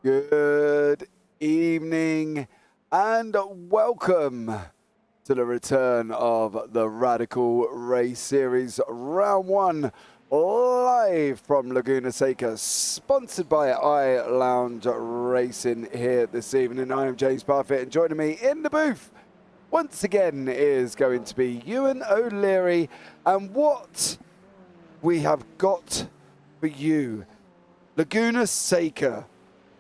Good evening and welcome to the return of the Radical Race Series Round 1 live from Laguna, Seca, sponsored by iLounge Racing here this evening. I am James Parfitt, and joining me in the booth once again is going to be Ewan O'Leary, and what we have got for you, Laguna Seca.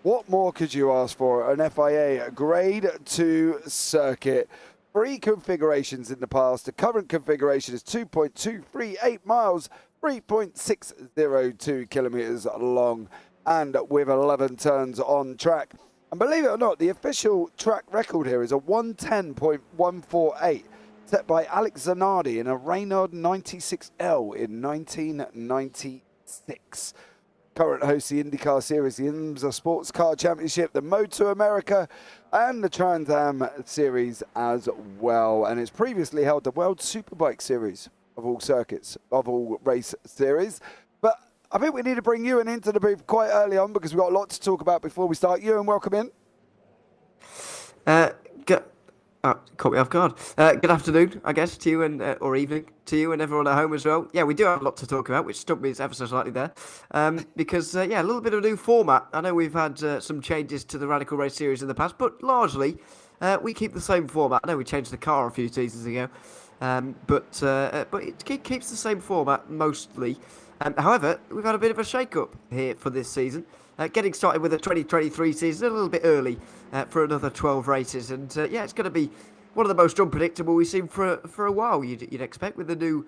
What more could you ask for? An FIA Grade 2 circuit. 3 configurations in the past. The current configuration is 2.238 miles, 3.602 kilometers long, and with 11 turns on track. And believe it or not, the official track record here is a 110.148, set by Alex Zanardi in a Reynard 96L in 1996. Current hosts the IndyCar Series, the IMSA Sports Car Championship, the Moto America, and the Trans Am Series as well. And it's previously held the World Superbike Series of all circuits, of all race series. But I think we need to bring Ewan into the booth quite early on because we've got a lot to talk about before we start. Ewan, welcome in. Caught me off guard. Good afternoon, I guess, to you and or evening to you and everyone at home as well. Yeah, we do have a lot to talk about, which stumped me ever so slightly there, because a little bit of a new format. I know we've had some changes to the Radical Race Series in the past, but largely we keep the same format. I know we changed the car a few seasons ago, but it keeps the same format mostly. However, we've had a bit of a shake-up here for this season. Getting started with the 2023 season a little bit early for another 12 races. And it's going to be one of the most unpredictable we've seen for a while, you'd expect, with the new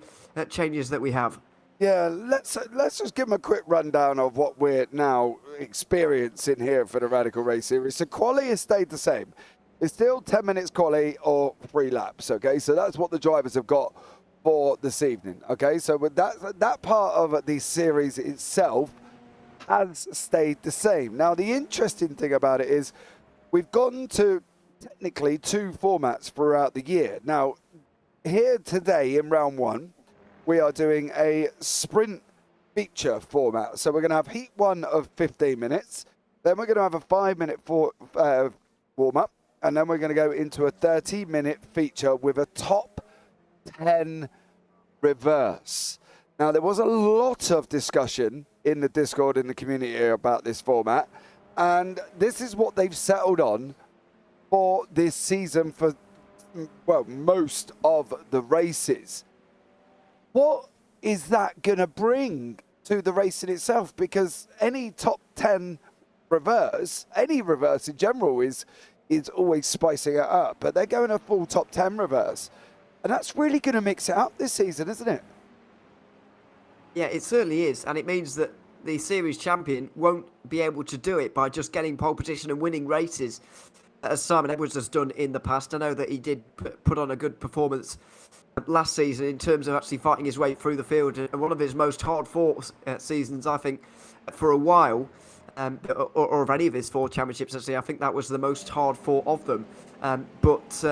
changes that we have. Yeah, let's just give them a quick rundown of what we're now experiencing here for the Radical Race Series. So quali has stayed the same. It's still 10 minutes quali or 3 laps, okay? So that's what the drivers have got for this evening, okay? So with that part of the series itself has stayed the same. Now, the interesting thing about it is we've gone to technically 2 formats throughout the year. Now, here today in round 1, we are doing a sprint feature format. So we're going to have heat 1 of 15 minutes. Then we're going to have a 5-minute warm-up. And then we're going to go into a 30-minute feature with a top 10 reverse. Now, there was a lot of discussion in the Discord, in the community about this format, and this is what they've settled on for this season for, well, most of the races. What is that going to bring to the racing itself? Because any top 10 reverse, any reverse in general is always spicing it up, but they're going a full top 10 reverse, and that's really going to mix it up this season, isn't it? Yeah, it certainly is, and it means that the series champion won't be able to do it by just getting pole position and winning races, as Simon Edwards has done in the past. I know that he did put on a good performance last season in terms of actually fighting his way through the field, and one of his most hard-fought seasons, I think, for a while, or of any of his 4 championships, actually. I think that was the most hard-fought of them. But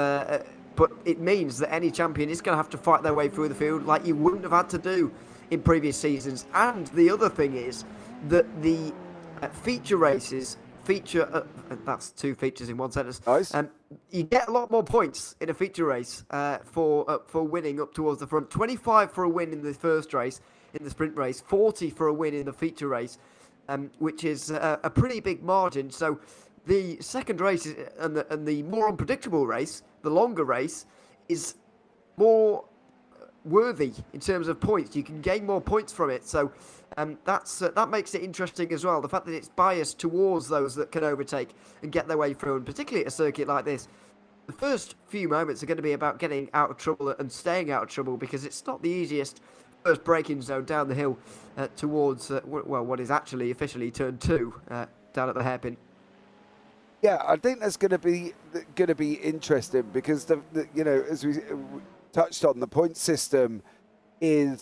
it means that any champion is going to have to fight their way through the field like you wouldn't have had to do in previous seasons. And the other thing is that the feature races that's 2 features in one sentence. Nice. You get a lot more points in a feature race for winning up towards the front. 25 for a win in the first race, in the sprint race, 40 for a win in the feature race, which is a pretty big margin. So the second race and the more unpredictable race, the longer race, is more worthy in terms of points. You can gain more points from it, so that makes it interesting as well. The fact that it's biased towards those that can overtake and get their way through, and particularly at a circuit like this, the first few moments are going to be about getting out of trouble and staying out of trouble, because it's not the easiest first braking zone down the hill towards what is actually officially turn 2 down at the hairpin. Yeah, I think that's going to be interesting because the as we touched on, the point system the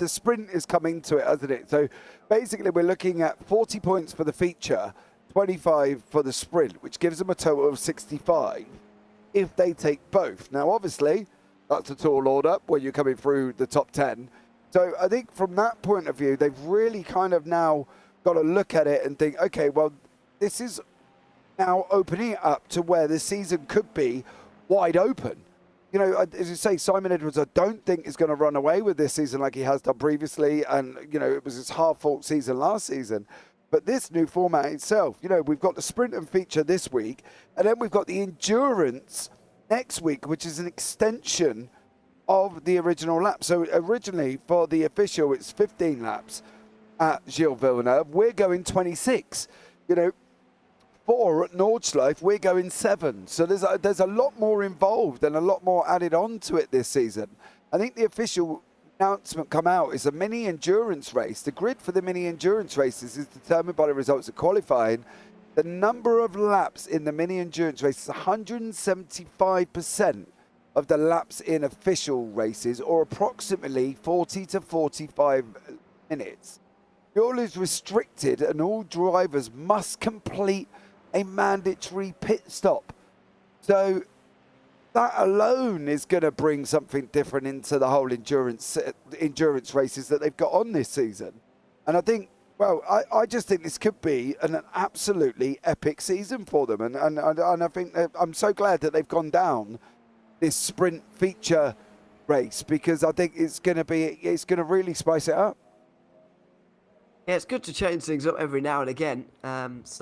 sprint is coming to it, hasn't it? So basically we're looking at 40 points for the feature, 25 for the sprint, which gives them a total of 65 if they take both. Now, obviously, that's a tall order when you're coming through the top 10. So I think from that point of view, they've really kind of now got to look at it and think, okay, well, this is now opening it up to where the season could be wide open. You know, as you say, Simon Edwards, I don't think is going to run away with this season like he has done previously. And, you know, it was his half-fault season last season. But this new format itself, you know, we've got the sprint and feature this week, and then we've got the endurance next week, which is an extension of the original lap. So originally for the official, it's 15 laps at Gilles Villeneuve. We're going 26. You know, 4 at Nordschleife, we're going 7. So there's a lot more involved and a lot more added on to it this season. I think the official announcement come out is a mini endurance race. The grid for the mini endurance races is determined by the results of qualifying. The number of laps in the mini endurance race is 175% of the laps in official races, or approximately 40 to 45 minutes. Fuel is restricted and all drivers must complete a mandatory pit stop. So that alone is going to bring something different into the whole endurance races that they've got on this season. And I think, well, I just think this could be an absolutely epic season for them. And I think I'm so glad that they've gone down this sprint feature race, because I think it's going to really spice it up. Yeah, it's good to change things up every now and again. It's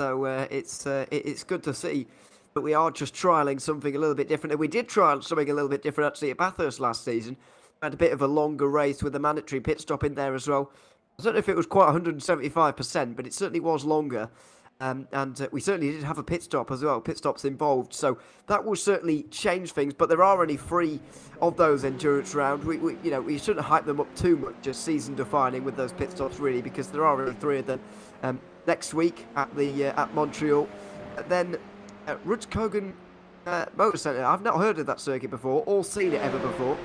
good to see. But we are just trialling something a little bit different. And we did trial something a little bit different actually at Bathurst last season. We had a bit of a longer race with a mandatory pit stop in there as well. I don't know if it was quite 175%, but it certainly was longer. And we certainly did have a pit stop as well, pit stops involved. So that will certainly change things, but there are only 3 of those endurance rounds. We shouldn't hype them up too much, just season defining with those pit stops really, because there are only 3 of them. Next week at Montreal, then at Rudskogen Motor Centre. I've not heard of that circuit before, or seen it ever before.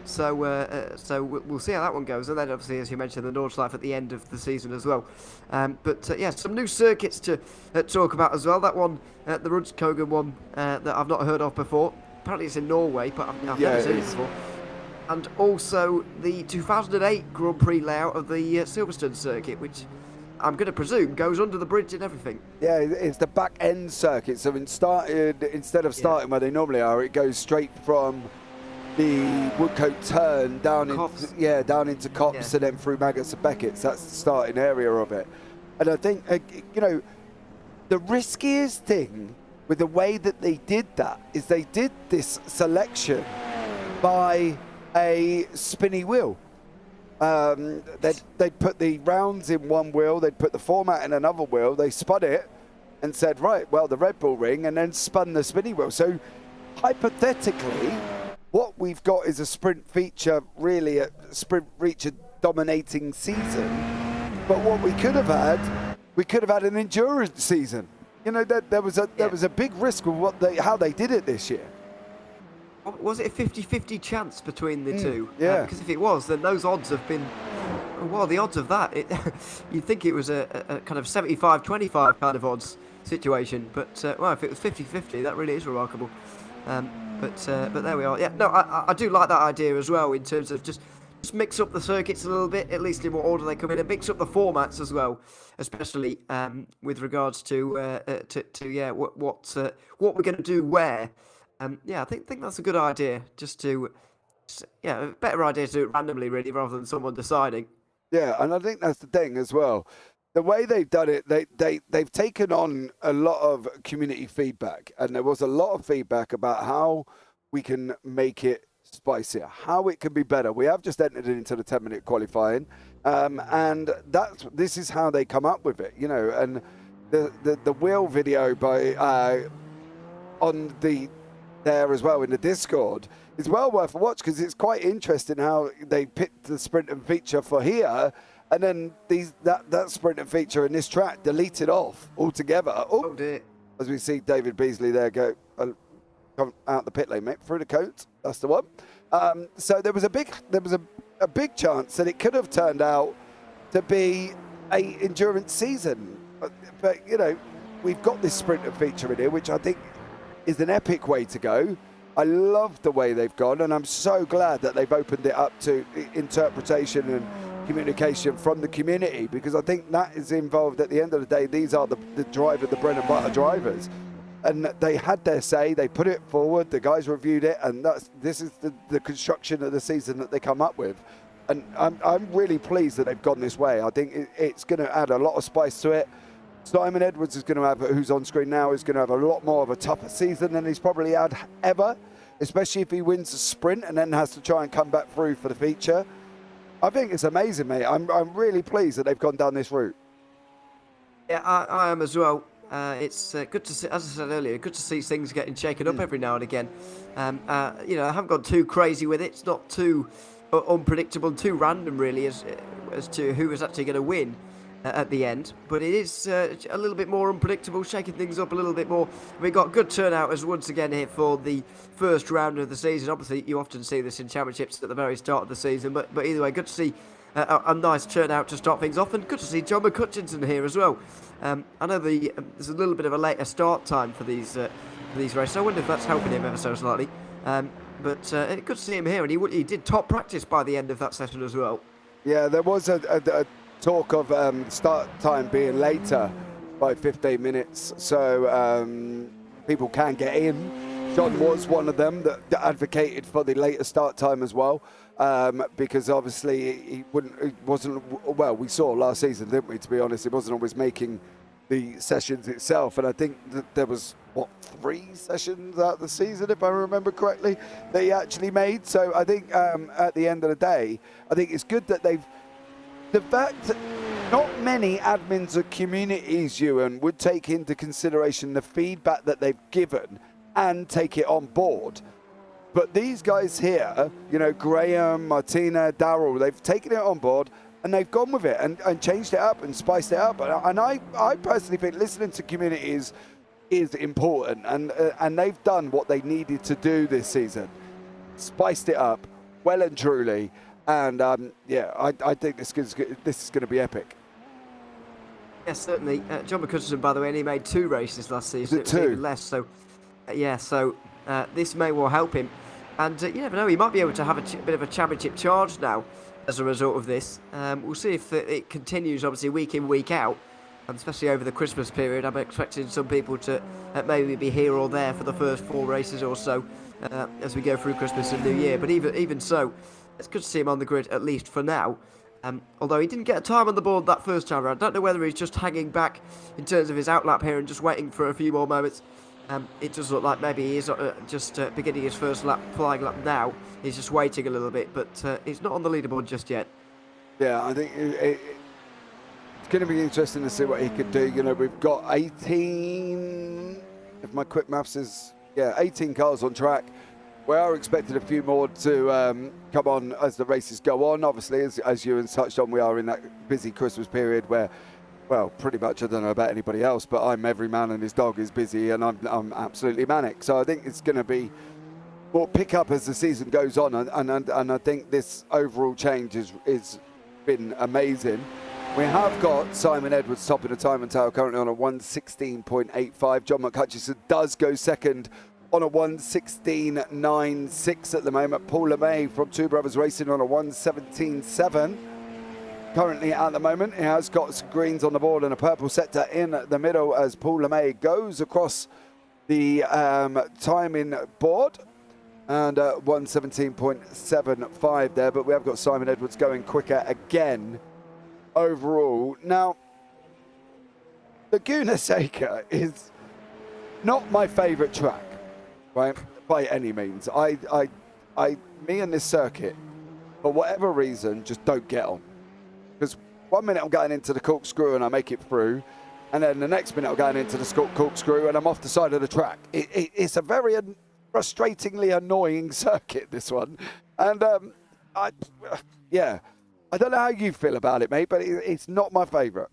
So we'll see how that one goes, and then obviously, as you mentioned, the Nordschleife at the end of the season as well. Yeah, some new circuits to talk about as well. That one, the Rudskogen one, that I've not heard of before. Apparently, it's in Norway, but I've never seen it before. And also the 2008 Grand Prix layout of the Silverstone circuit, which I'm going to presume goes under the bridge and everything. Yeah, it's the back end circuit. So instead of starting where they normally are, it goes straight from the Woodcote turn down into Copse and then through Maggots and Beckett's. That's the starting area of it. And I think, the riskiest thing with the way that they did that is they did this selection by a spinny wheel. They'd put the rounds in one wheel, they'd put the format in another wheel, they spun it and said, right, well, the Red Bull ring, and then spun the spinny wheel. So hypothetically, what we've got is a sprint feature, really a sprint feature dominating season. But what we could have had an endurance season. You know, there was a big risk with how they did it this year. Was it a 50-50 chance between the two? Yeah. Because if it was, then those odds have been... Well, the odds of that, you'd think it was a kind of 75-25 kind of odds situation. But, if it was 50-50, that really is remarkable. But there we are. Yeah, no, I do like that idea as well, in terms of just mix up the circuits a little bit, at least in what order they come in, and mix up the formats as well, especially with regards to what we're going to do where. I think that's a good idea. A better idea to do it randomly, really, rather than someone deciding. Yeah, and I think that's the thing as well. The way they've done it, they've taken on a lot of community feedback, and there was a lot of feedback about how we can make it spicier, how it can be better. We have just entered into the 10-minute qualifying, and this is how they come up with it, you know. And the wheel video by on there as well in the Discord is well worth a watch, because it's quite interesting how they picked the sprint and feature for here. And then that sprint and feature in this track deleted off altogether. Oh dear. As we see David Beasley there go come out the pit lane, mate, through the coat. That's the one. So there was a big chance that it could have turned out to be a endurance season. But you know, we've got this sprint and feature in here, which I think is an epic way to go. I love the way they've gone, and I'm so glad that they've opened it up to interpretation and communication from the community, because I think that is involved. At the end of the day, these are the bread and butter drivers, and they had their say. They put it forward. The guys reviewed it, and this is the construction of the season that they come up with. And I'm really pleased that they've gone this way. I think it's going to add a lot of spice to it. Simon Edwards is going to have, who's on screen now, is going to have a lot more of a tougher season than he's probably had ever, especially if he wins the sprint and then has to try and come back through for the feature. I think it's amazing, mate. I'm really pleased that they've gone down this route. Yeah, I am as well. It's good to see, as I said earlier, good to see things getting shaken up every now and again. I haven't gone too crazy with it. It's not too unpredictable, too random really as to who is actually going to win at the end, but it is a little bit more unpredictable, shaking things up a little bit more. We got good turnout as once again here for the first round of the season. Obviously you often see this in championships at the very start of the season, but either way, good to see a nice turnout to start things off, and good to see John McCutcheon here as well. I know there's a little bit of a later start time for these races. I wonder if that's helping him ever so slightly. But good to see him here, and he did top practice by the end of that session as well. Yeah, there was a talk of start time being later by 15 minutes, so people can get in. John was one of them that advocated for the later start time as well, because obviously we saw last season, didn't we, to be honest, it wasn't always making the sessions itself, and I think that there was 3 sessions out of the season, if I remember correctly, that he actually made. So I think at the end of the day, I think it's good that the fact that not many admins or communities, Ewan, would take into consideration the feedback that they've given and take it on board. But these guys here, Graham, Martina, Darryl, they've taken it on board and they've gone with it and changed it up and spiced it up. And I personally think listening to communities is important, and they've done what they needed to do this season. Spiced it up well and truly. And I think this is going to be epic. Yes, certainly. John McCutcheon, by the way, and he made 2 races last season. It was 2? Even less. So, this may well help him. And you never know, he might be able to have a bit of a championship charge now as a result of this. We'll see if it continues, obviously, week in, week out. And especially over the Christmas period, I'm expecting some people to maybe be here or there for the first 4 races or so as we go through Christmas and New Year. But even so, it's good to see him on the grid, at least for now. Although he didn't get a time on the board that first time around. I don't know whether he's just hanging back in terms of his outlap here and just waiting for a few more moments. It does look like maybe he's just beginning his first flying lap now. He's just waiting a little bit, but he's not on the leaderboard just yet. Yeah, I think it's going to be interesting to see what he could do. We've got 18, if my quick maths is, 18 cars on track. We are expecting a few more to come on as the races go on. Obviously, as Ewan touched on, we are in that busy Christmas period where, well, pretty much, I don't know about anybody else, but I'm every man and his dog is busy, and I'm absolutely manic. So I think it's going to be more pick up as the season goes on, and I think this overall change is been amazing. We have got Simon Edwards topping the time and tail currently on a 1:16.85. John McCutcheon does go second on a 1:16.96 at the moment. Paul LeMay from Two Brothers Racing on a 1:17.7. Currently at the moment, he has got some greens on the board and a purple sector in the middle as Paul LeMay goes across the timing board. And 1:17.75 there, but we have got Simon Edwards going quicker again overall. Now, Laguna Seca is not my favourite track, right, by any means. Me and this circuit, for whatever reason, just don't get on. Because 1 minute I'm going into the corkscrew and I make it through, and then the next minute I'm going into the corkscrew and I'm off the side of the track. It's a very frustratingly annoying circuit, this one. And I don't know how you feel about it, mate, but it's not my favourite.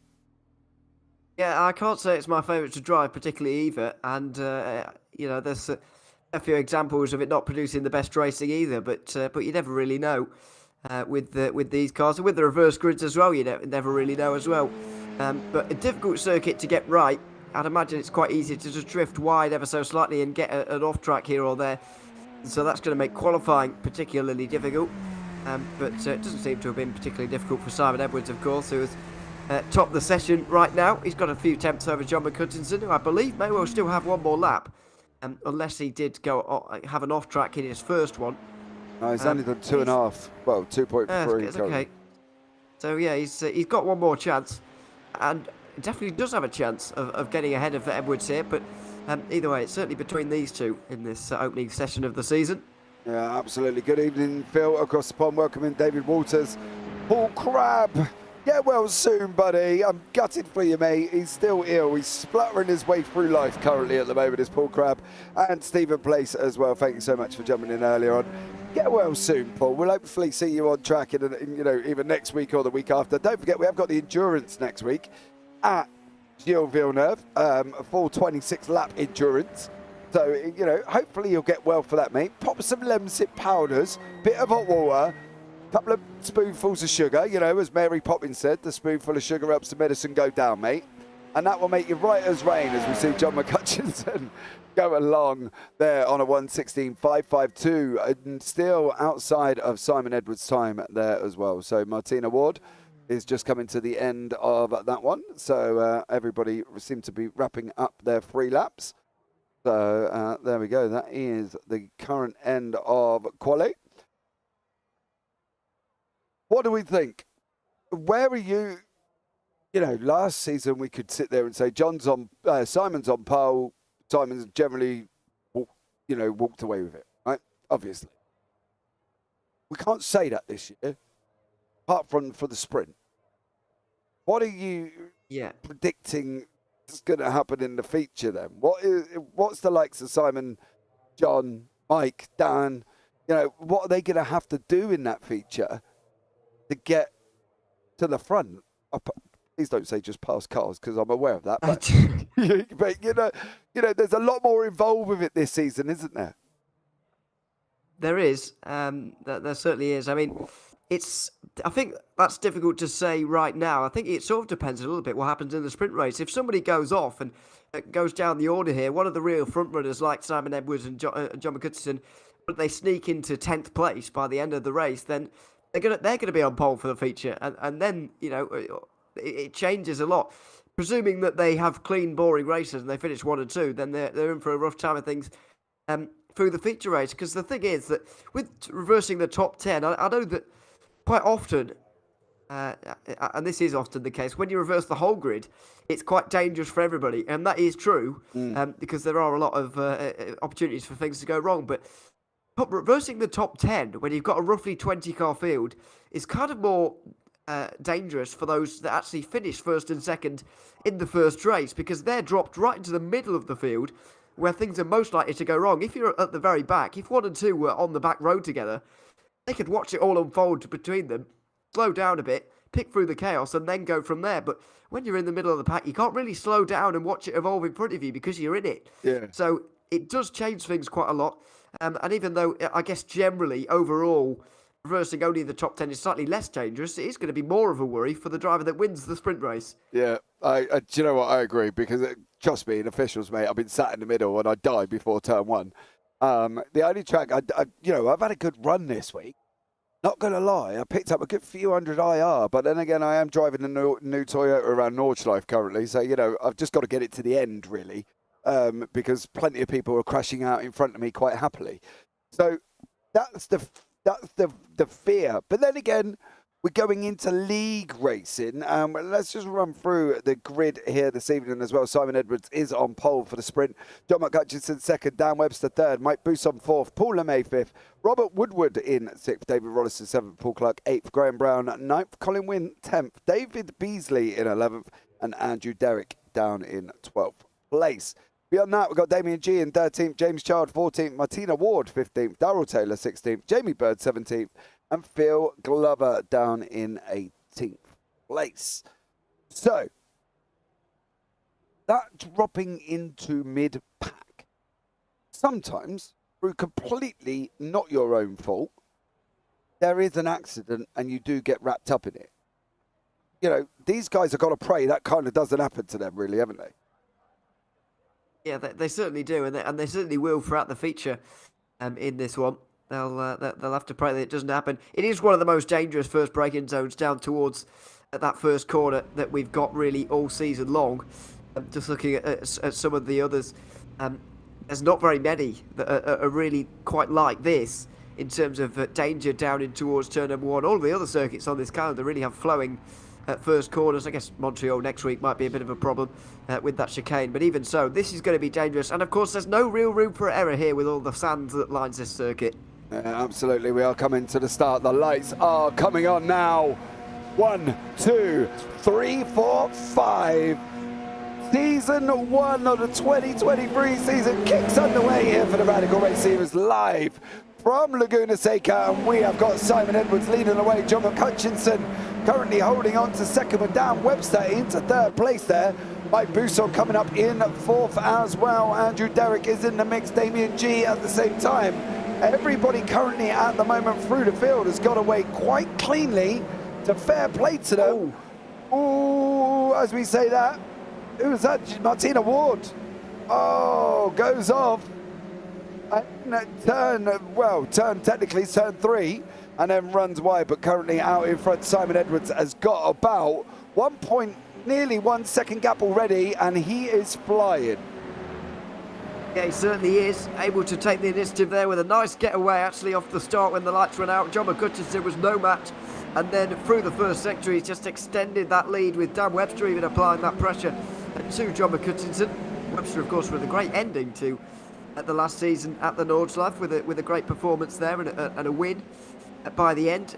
Yeah, I can't say it's my favourite to drive particularly either. And, there's a few examples of it not producing the best racing either, but you never really know with these cars. And with the reverse grids as well, you never really know as well. But a difficult circuit to get right. I'd imagine it's quite easy to just drift wide ever so slightly and get an off track here or there. So that's going to make qualifying particularly difficult. but it doesn't seem to have been particularly difficult for Simon Edwards, of course, who is top of the session right now. He's got a few tenths over John McCutcheon, who I believe may well still have one more lap, unless he did have an off-track in his first one. No, he's only done 2.5. Well, 2.3. It's okay. So yeah, he's got one more chance, and definitely does have a chance of getting ahead of Edwards here. But either way, it's certainly between these two in this opening session of the season. Yeah, absolutely. Good evening, Phil. Across the pond, welcoming David Walters. Paul Crabb. Get well soon, buddy. I'm gutted for you, mate. He's still ill. He's spluttering his way through life currently at the moment, is Paul Crabb. And Stephen Place as well. Thank you so much for jumping in earlier on. Get well soon, Paul. We'll hopefully see you on track in either next week or the week after. Don't forget, we have got the endurance next week at Gilles Villeneuve, a full 26-lap endurance. So, hopefully you'll get well for that, mate. Pop some Lemsip powders, bit of hot water, couple of spoonfuls of sugar, as Mary Poppins said, the spoonful of sugar helps the medicine go down, mate. And that will make you right as rain as we see John McCutcheon go along there on a 1:16.552 and still outside of Simon Edwards' time there as well. So Martina Ward is just coming to the end of that one. So everybody seemed to be wrapping up their 3 laps. So there we go. That is the current end of quali. What do we think? Where are you? Last season we could sit there and say Simon's on pole. Simon's generally, walked away with it, right? Obviously. We can't say that this year, apart from for the sprint. What are you predicting is going to happen in the feature then? What's the likes of Simon, John, Mike, Dan? What are they going to have to do in that feature to get to the front? Please don't say just past cars, because I'm aware of that. But, but there's a lot more involved with it this season, isn't there? There is. There certainly is. I mean, I think that's difficult to say right now. I think it sort of depends a little bit what happens in the sprint race. If somebody goes off and goes down the order here, one of the real front runners like Simon Edwards and John McCutcheon, but they sneak into 10th place by the end of the race, then they're gonna be on pole for the feature, and then it changes a lot. Presuming that they have clean, boring races and they finish 1 and 2, then they're in for a rough time of things through the feature race. Because the thing is that with reversing the top 10, I know that quite often, and this is often the case, when you reverse the whole grid, it's quite dangerous for everybody, and that is true because there are a lot of opportunities for things to go wrong. But reversing the top 10 when you've got a roughly 20-car field is kind of more dangerous for those that actually finish first and second in the first race, because they're dropped right into the middle of the field where things are most likely to go wrong. If you're at the very back, if 1 and 2 were on the back road together, they could watch it all unfold between them, slow down a bit, pick through the chaos, and then go from there. But when you're in the middle of the pack, you can't really slow down and watch it evolve in front of you because you're in it. Yeah. So it does change things quite a lot. And even though I guess generally, overall, reversing only the top 10 is slightly less dangerous, it is going to be more of a worry for the driver that wins the sprint race. Yeah, do you know what? I agree, because trust me, in officials, mate, I've been sat in the middle and I died before turn 1. The only track, I've had a good run this week. Not going to lie, I picked up a good few hundred IR, but then again, I am driving a new Toyota around Nordschleife currently, so, I've just got to get it to the end, really, because plenty of people are crashing out in front of me quite happily. So that's the fear. But then again, we're going into league racing. Let's just run through the grid here this evening as well. Simon Edwards is on pole for the sprint. John McCutcheon second, Dan Webster third, Mike Bousson fourth, Paul LeMay fifth, Robert Woodward in sixth, David Rollison seventh, Paul Clark eighth, Graham Brown ninth, Colin Wynn 10th, David Beasley in 11th, and Andrew Derrick down in 12th place. Beyond that, we've got Damien G in 13th, James Child 14th, Martina Ward 15th, Darrell Taylor 16th, Jamie Bird 17th, and Phil Glover down in 18th place. So, that dropping into mid-pack, sometimes through completely not your own fault, there is an accident and you do get wrapped up in it. These guys have got to pray that kind of doesn't happen to them, really, haven't they? Yeah, they certainly do, and they certainly will throughout the feature in this one. they'll have to pray that it doesn't happen. It is one of the most dangerous first braking zones down towards that first corner that we've got really all season long. Just looking at some of the others, there's not very many that are really quite like this in terms of danger down in towards turn number 1. All the other circuits on this calendar really have flowing first corners. I guess Montreal next week might be a bit of a problem with that chicane, but even so, this is going to be dangerous. And of course, there's no real room for error here with all the sand that lines this circuit. Absolutely, we are coming to the start. The lights are coming on now. 1, 2, 3, 4, 5. Season 1 of the 2023 season kicks underway here for the Radical Race Series live from Laguna, Seca, and we have got Simon Edwards leading the way. John McHutchinson currently holding on to second with Dan Webster into third place there. Mike Boussault coming up in fourth as well. Andrew Derrick is in the mix. Damien G at the same time. Everybody currently at the moment through the field has got away quite cleanly. To fair play to them. Ooh, as we say that. Who was that? Martina Ward. Oh, goes off. Turn technically turn 3 and then runs wide, but currently out in front. Simon Edwards has got about nearly 1 second gap already, and he is flying. Yeah, he certainly is able to take the initiative there with a nice getaway actually off the start when the lights went out. John McHutchinson was no match, and then through the first sector he's just extended that lead with Dan Webster even applying that pressure to John McHutchinson. Webster, of course, with a great ending to the last season at the Nordschleife with a great performance there and a win by the end.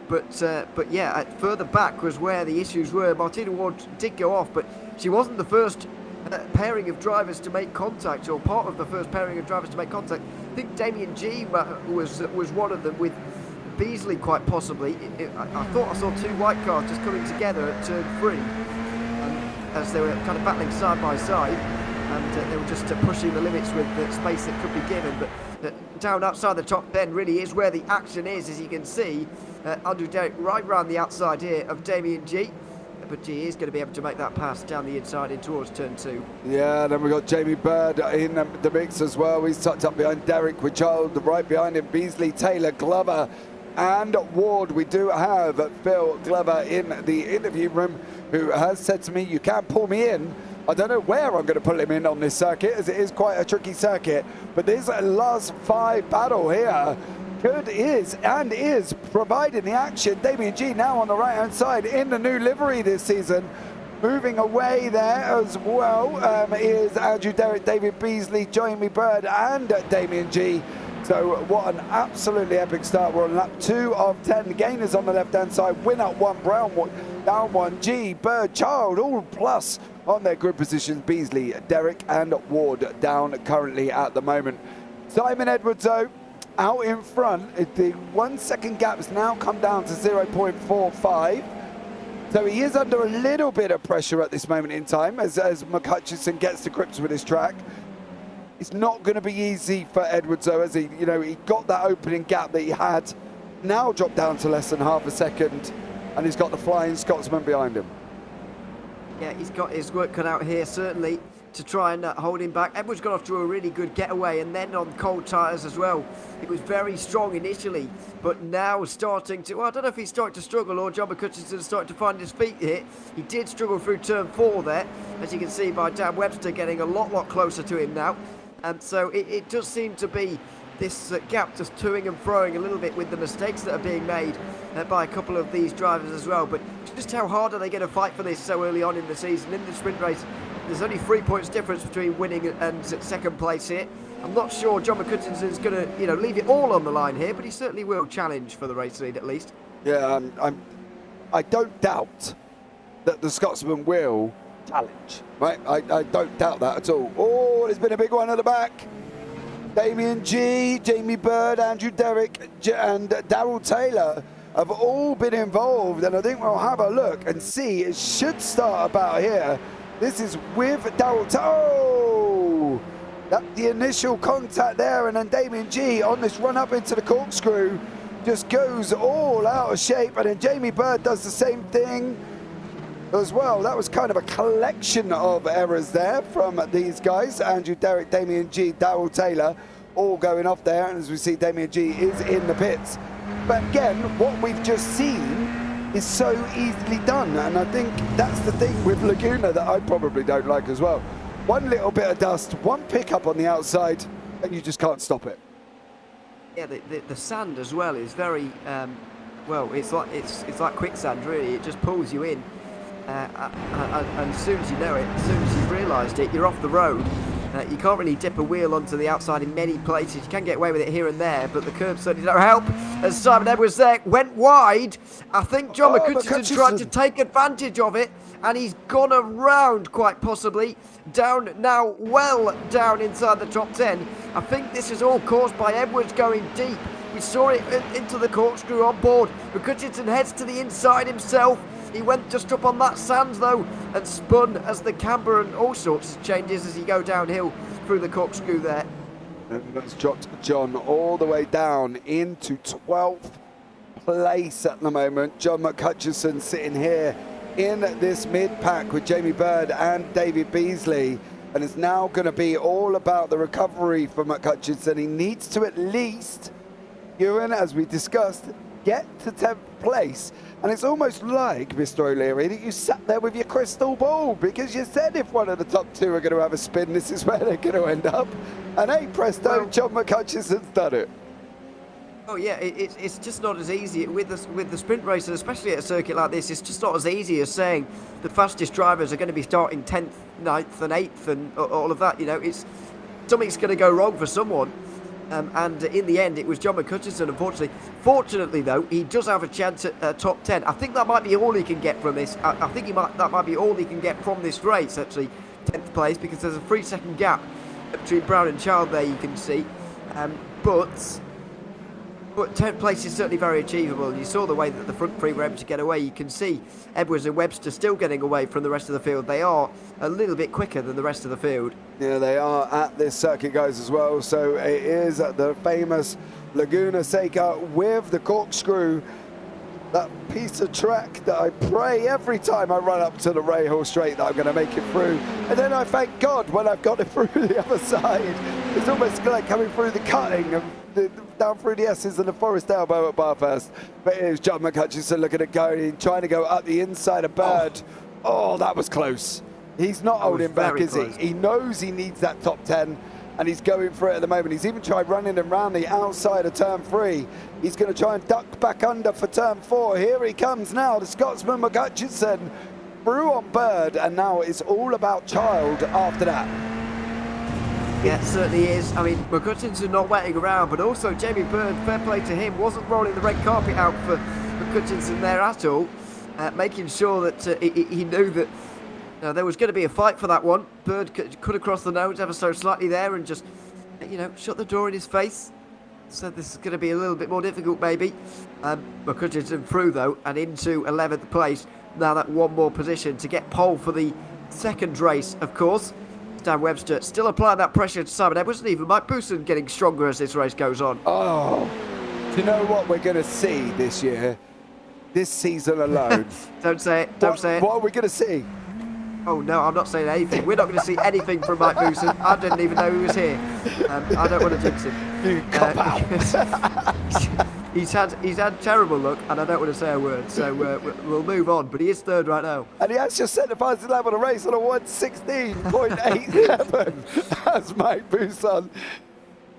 But yeah, further back was where the issues were. Martina Ward did go off, but she wasn't the first pairing of drivers to make contact, or part of the first pairing of drivers to make contact. I think Damien G was one of them, with Beasley quite possibly. I thought I saw 2 white cars just coming together at turn 3 as they were kind of battling side by side, and they were just pushing the limits with the space that could be given. But down outside the top 10 really is where the action is, as you can see. Andrew Derrick right round the outside here of Damien G. But G is going to be able to make that pass down the inside in towards turn 2. Yeah, then we've got Jamie Bird in the mix as well. He's tucked up behind Derrick, with Child right behind him. Beasley, Taylor, Glover and Ward. We do have Phil Glover in the interview room, who has said to me, you can't pull me in. I don't know where I'm going to pull him in on this circuit, as it is quite a tricky circuit. But this last 5 battle here is providing the action. Damien G now on the right hand side in the new livery this season. Moving away there as well is Andrew Derrick, David Beasley, Jamie Bird and Damien G. So what an absolutely epic start. We're on lap 2 of 10. Gainers on the left hand side, win up 1, Brown down 1, G, Bird, Child, all plus on their grid positions. Beasley, Derrick and Ward down currently at the moment. Simon Edwards though, out in front. The 1 second gap has now come down to 0.45. So he is under a little bit of pressure at this moment in time as McHutchinson gets to grips with his track. It's not going to be easy for Edwards though, as he got that opening gap that he had, now dropped down to less than half a second, and he's got the Flying Scotsman behind him. Yeah, he's got his work cut out here certainly to try and hold him back. Edwards got off to a really good getaway, and then on cold tyres as well. It was very strong initially, but now starting to, well, I don't know if he's starting to struggle or John McHutchinson starting to find his feet here. He did struggle through turn 4 there, as you can see by Dan Webster getting a lot closer to him now. And so it does seem to be this gap just toing and froing a little bit with the mistakes that are being made by a couple of these drivers as well. But just how hard are they going to fight for this so early on in the season? In the sprint race, there's only 3 points difference between winning and second place here. I'm not sure John McHutchinson is going to, leave it all on the line here, but he certainly will challenge for the race lead at least. Yeah, I don't doubt that the Scotsman will challenge, right? I don't doubt that at all. Oh, there's been a big one at the back. Damien G, Jamie Bird, Andrew Derrick and Daryl Taylor have all been involved, and I think we'll have a look and see. It should start about here. This is with Daryl Taylor. Oh, that's the initial contact there, and then Damien G on this run up into the corkscrew just goes all out of shape, and then Jamie Bird does the same thing as well. That was kind of a collection of errors there from these guys. Andrew Derrick, Damien G, Daryl Taylor, all going off there. And as we see, Damien G is in the pits. But again, what we've just seen is so easily done. And I think that's the thing with Laguna that I probably don't like as well. One little bit of dust, one pickup on the outside, and you just can't stop it. Yeah, the sand as well is very, well, it's like quicksand really. It just pulls you in. And as soon as you know it, as soon as you've realised it, you're off the road. You can't really dip a wheel onto the outside in many places. You can get away with it here and there, but the curb certainly don't help. As Simon Edwards there went wide, I think John McCutcheon tried to take advantage of it, and he's gone around quite possibly. Down now, well down inside the top 10. I think this is all caused by Edwards going deep. We saw it into the corkscrew on board. McCutcheon heads to the inside himself. He went just up on that sand though and spun as the camber and all sorts of changes as he go downhill through the corkscrew there. And that's dropped John all the way down into 12th place at the moment. John McCutcheon sitting here in this mid-pack with Jamie Bird and David Beasley. And it's now going to be all about the recovery for McCutcheon. He needs to at least, Ewan, as we discussed, get to 10th place. And it's almost like, Mr. O'Leary, that you sat there with your crystal ball, because you said if one of the top two are going to have a spin, this is where they're going to end up. And hey, presto, well, John McCutcheon's done it. Oh yeah, it's just not as easy with the sprint races, especially at a circuit like this. It's just not as easy as saying the fastest drivers are going to be starting 10th, 9th and 8th and all of that. You know, something's going to go wrong for someone. And in the end, it was John McCutcheon, unfortunately. Fortunately, though, he does have a chance at top 10. I think that might be all he can get from this. I think that might be all he can get from this race, actually, 10th place, because there's a 3-second gap between Brown and Child there, you can see. But 10th place is certainly very achievable. You saw the way that the front three were able to get away. You can see Edwards and Webster still getting away from the rest of the field. They are a little bit quicker than the rest of the field. Yeah, they are at this circuit, guys, as well. So it is the famous Laguna Seca with the corkscrew. That piece of track that I pray every time I run up to the Rahal Straight that I'm going to make it through. And then I thank God when I've got it through the other side. It's almost like coming through the cutting and down through the S's and the Forest elbow at Barfirst. But here's John McCutcheon looking at going, trying to go up the inside of Bird. Oh, that was close. He's not holding back, is he? He knows he needs that top 10. And he's going for it at the moment. He's even tried running around the outside of turn 3. He's going to try and duck back under for turn 4. Here he comes now, the Scotsman McCutcheon through on Bird, and now it's all about Child after that. Yeah, it certainly is. I mean, McCutcheon's not waiting around, but also Jamie Bird, fair play to him, wasn't rolling the red carpet out for McCutcheon there at all, making sure that he knew that there was going to be a fight for that one. Bird cut across the nose ever so slightly there and just, shut the door in his face. So this is going to be a little bit more difficult, maybe. McCutcheon through, though, and into 11th place. Now that one more position to get pole for the second race, of course. Dan Webster still applying that pressure to Simon Edwards, and even Mike Bousson getting stronger as this race goes on. Oh, do you know what we're going to see this year? This season alone. Don't say it. Don't say it. What are we going to see? Oh, no, I'm not saying anything. We're not going to see anything from Mike Bousson. I didn't even know he was here. I don't want to jinx him. You cop out. He's had terrible luck, and I don't want to say a word, so we'll move on. But he is third right now. And he has just set the fastest lap on the race on a 1:16.87. That's Mike Bousson.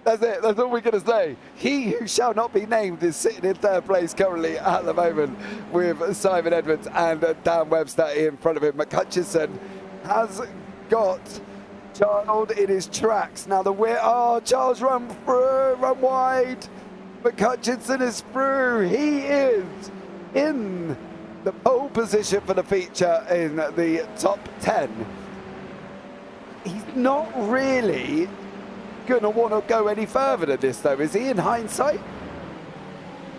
That's it. That's all we're going to say. He who shall not be named is sitting in third place currently at the moment with Simon Edwards and Dan Webster in front of him. McCutcheon has got Child in his tracks. Now Charles run through, run wide. McCutcheon is through. He is in the pole position for the feature in the top 10. He's not really going to want to go any further than this, though, is he, in hindsight?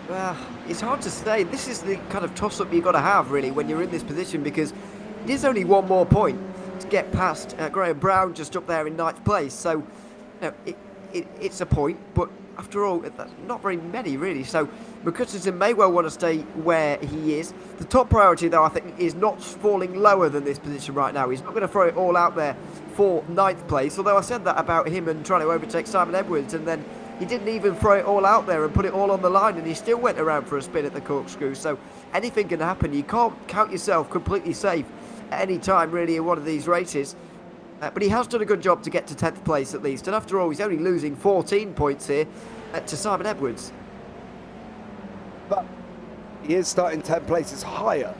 Well, it's hard to say. This is the kind of toss-up you've got to have, really, when you're in this position, because it is only one more point to get past Graham Brown just up there in 9th place. So, it's a point, but after all, that's not very many really. So McCutcheon may well want to stay where he is. The top priority, though, I think, is not falling lower than this position right now. He's not going to throw it all out there for 9th place, although I said that about him and trying to overtake Simon Edwards, and then he didn't even throw it all out there and put it all on the line, and he still went around for a spin at the corkscrew. So anything can happen. You can't count yourself completely safe at any time, really, in one of these races. But he has done a good job to get to 10th place, at least. And after all, he's only losing 14 points here to Simon Edwards. But he is starting 10 places higher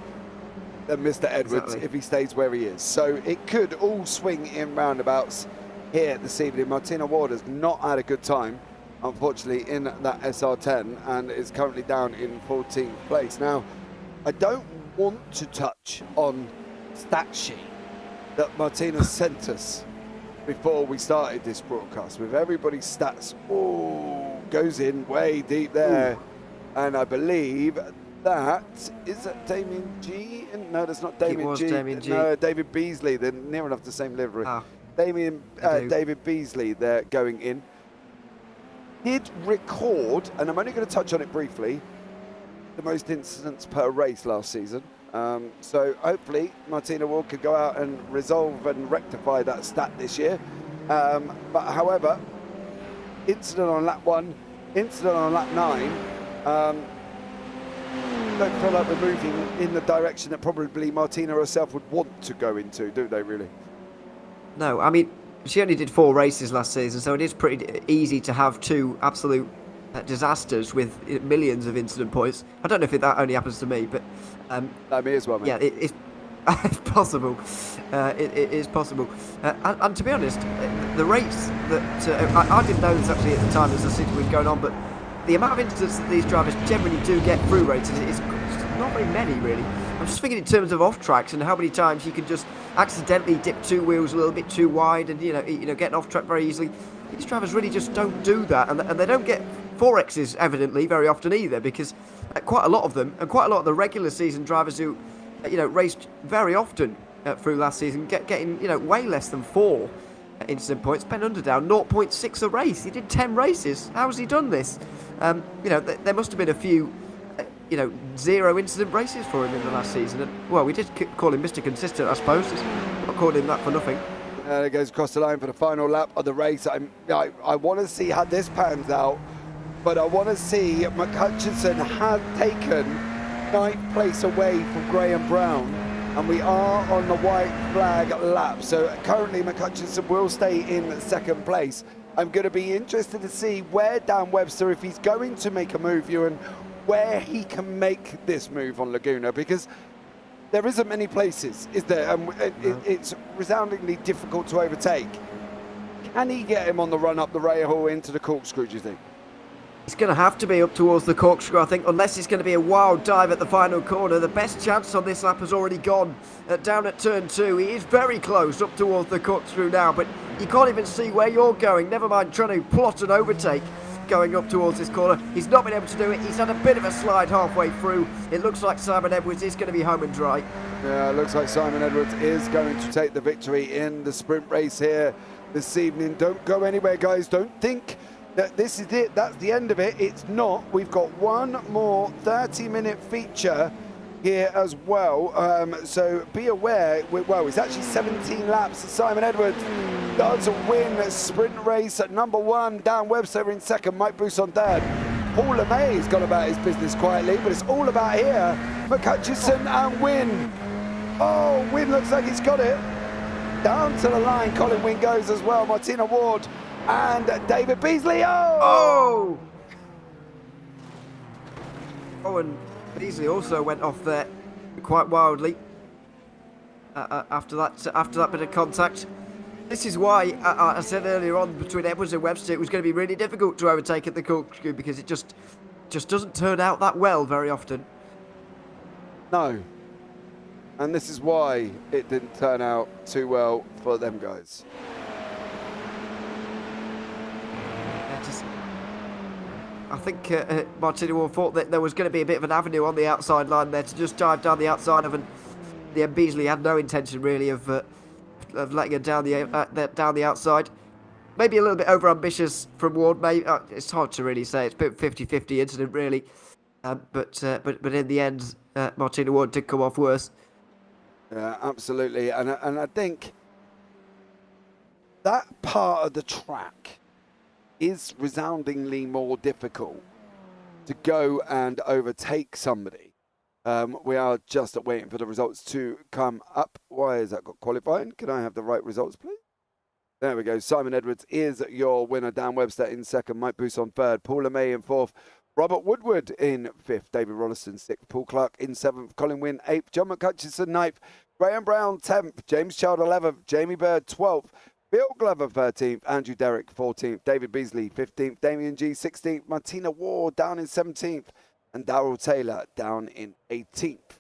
than Mr. Edwards if he stays where he is. So it could all swing in roundabouts here this evening. Martina Ward has not had a good time, unfortunately, in that SR10 and is currently down in 14th place. Now, I don't want to touch on stat sheet that Martina sent us before we started this broadcast with everybody's stats. Oh, goes in way deep there. Ooh. And I believe that is that Damien G? No, that's not Damien G. It was Damien G. No, David Beasley. They're near enough the same livery. David Beasley there going in. Did record, and I'm only going to touch on it briefly, the most incidents per race last season. So hopefully Martina Ward could go out and resolve and rectify that stat this year. But however, incident on lap 1, incident on lap 9, don't feel like we're moving in the direction that probably Martina herself would want to go into, do they really? No, I mean, she only did 4 races last season, so it is pretty easy to have 2 absolute disasters with millions of incident points. I don't know if that only happens to me, but no, me as well, mate. Yeah, it's possible. It is possible. And to be honest, the race that I didn't know this actually at the time as the season was going on, but the amount of incidents that these drivers generally do get through races is not very many, really. I'm just thinking in terms of off tracks and how many times you can just accidentally dip 2 wheels a little bit too wide and you know getting off track very easily. These drivers really just don't do that, and they don't get 4Xs evidently very often either, because quite a lot of them and quite a lot of the regular season drivers who raced very often through last season getting way less than 4 incident points. Ben Underdown 0.6 a race. He did 10 races. How has he done this? There must have been a few 0 incident races for him in the last season. And, well, we did call him Mr. Consistent, I suppose. Not calling him that for nothing. It goes across the line for the final lap of the race. I want to see how this pans out, but I want to see McCutcheon had taken 9th place away from Graham Brown, and we are on the white flag lap. So currently McCutcheon will stay in 2nd place. I'm going to be interested to see where Dan Webster, if he's going to make a move, Ewan, where he can make this move on Laguna, because there isn't many places, is there? It's resoundingly difficult to overtake. Can he get him on the run up the rail into the corkscrew, do you think? It's going to have to be up towards the corkscrew, I think, unless it's going to be a wild dive at the final corner. The best chance on this lap has already gone. Down at turn 2, he is very close up towards the corkscrew now, but you can't even see where you're going, never mind trying to plot an overtake going up towards this corner. He's not been able to do it. He's had a bit of a slide halfway through. It looks like Simon Edwards is going to be home and dry. Yeah, it looks like Simon Edwards is going to take the victory in the sprint race here this evening. Don't go anywhere, guys. Don't think that this is it. That's the end of it. It's not. We've got one more 30-minute feature here as well. So be aware. Well, it's actually 17 laps. Simon Edwards does win a sprint race at number 1. Dan Webster in 2nd. Mike Boussondad. Paul LeMay has gone about his business quietly, but it's all about here. McCutcheon and Wynn. Oh, Wynn looks like he's got it. Down to the line, Colin Wynn goes as well. Martina Ward and David Beasley. Oh, and Beasley also went off there quite wildly after that bit of contact. This is why I said earlier on, between Edwards and Webster, it was going to be really difficult to overtake at the corkscrew, because it just doesn't turn out that well very often. No. And this is why it didn't turn out too well for them guys. I think Martina Ward thought that there was going to be a bit of an avenue on the outside line there to just dive down the outside of, and Beasley had no intention really of letting her down the outside. maybe a little bit over-ambitious from Ward. Maybe it's hard to really say. It's a bit 50-50 incident, really. But in the end, Martina Ward did come off worse. Yeah, absolutely. And I think that part of the track is resoundingly more difficult to go and overtake somebody. We are just waiting for the results to come up. Why has that got qualifying? Can I have the right results, please? There we go. Simon Edwards is your winner. Dan Webster in second. Mike Bousson third. Paul LeMay in fourth. Robert Woodward in fifth. David Rollison sixth. Paul Clark in seventh. Colin Wynn eighth. John McCutcheon ninth. Graham Brown 10th. James Child 11th. Jamie Bird 12th. Bill Glover 13th. Andrew Derrick 14th. David Beasley 15th. Damien G 16th. Martina Ward down in 17th. And Darrell Taylor down in 18th.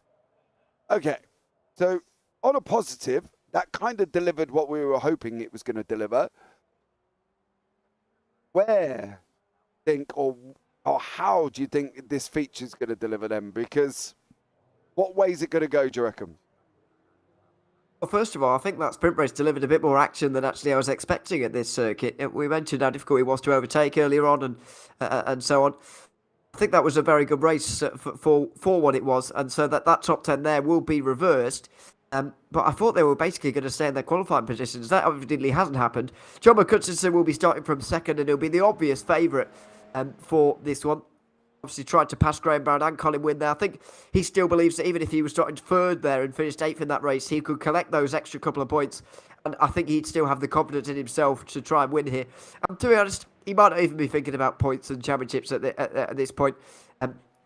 Okay, so on a positive, that kind of delivered what we were hoping it was going to deliver. Where think or how do you think this feature is going to deliver them? Because what way is it going to go, do you reckon? Well, first of all, I think that sprint race delivered a bit more action than actually I was expecting at this circuit. We mentioned how difficult it was to overtake earlier on and so on. I think that was a very good race for what it was, and so that top 10 there will be reversed. But I thought they were basically going to stay in their qualifying positions. That evidently hasn't happened. John McCutcheon will be starting from second, and he'll be the obvious favourite for this one. Obviously tried to pass Graham Brown and Colin Wynn there. I think he still believes that even if he was starting third there and finished eighth in that race, he could collect those extra couple of points. And I think he'd still have the confidence in himself to try and win here. And to be honest, he might not even be thinking about points and championships at this point,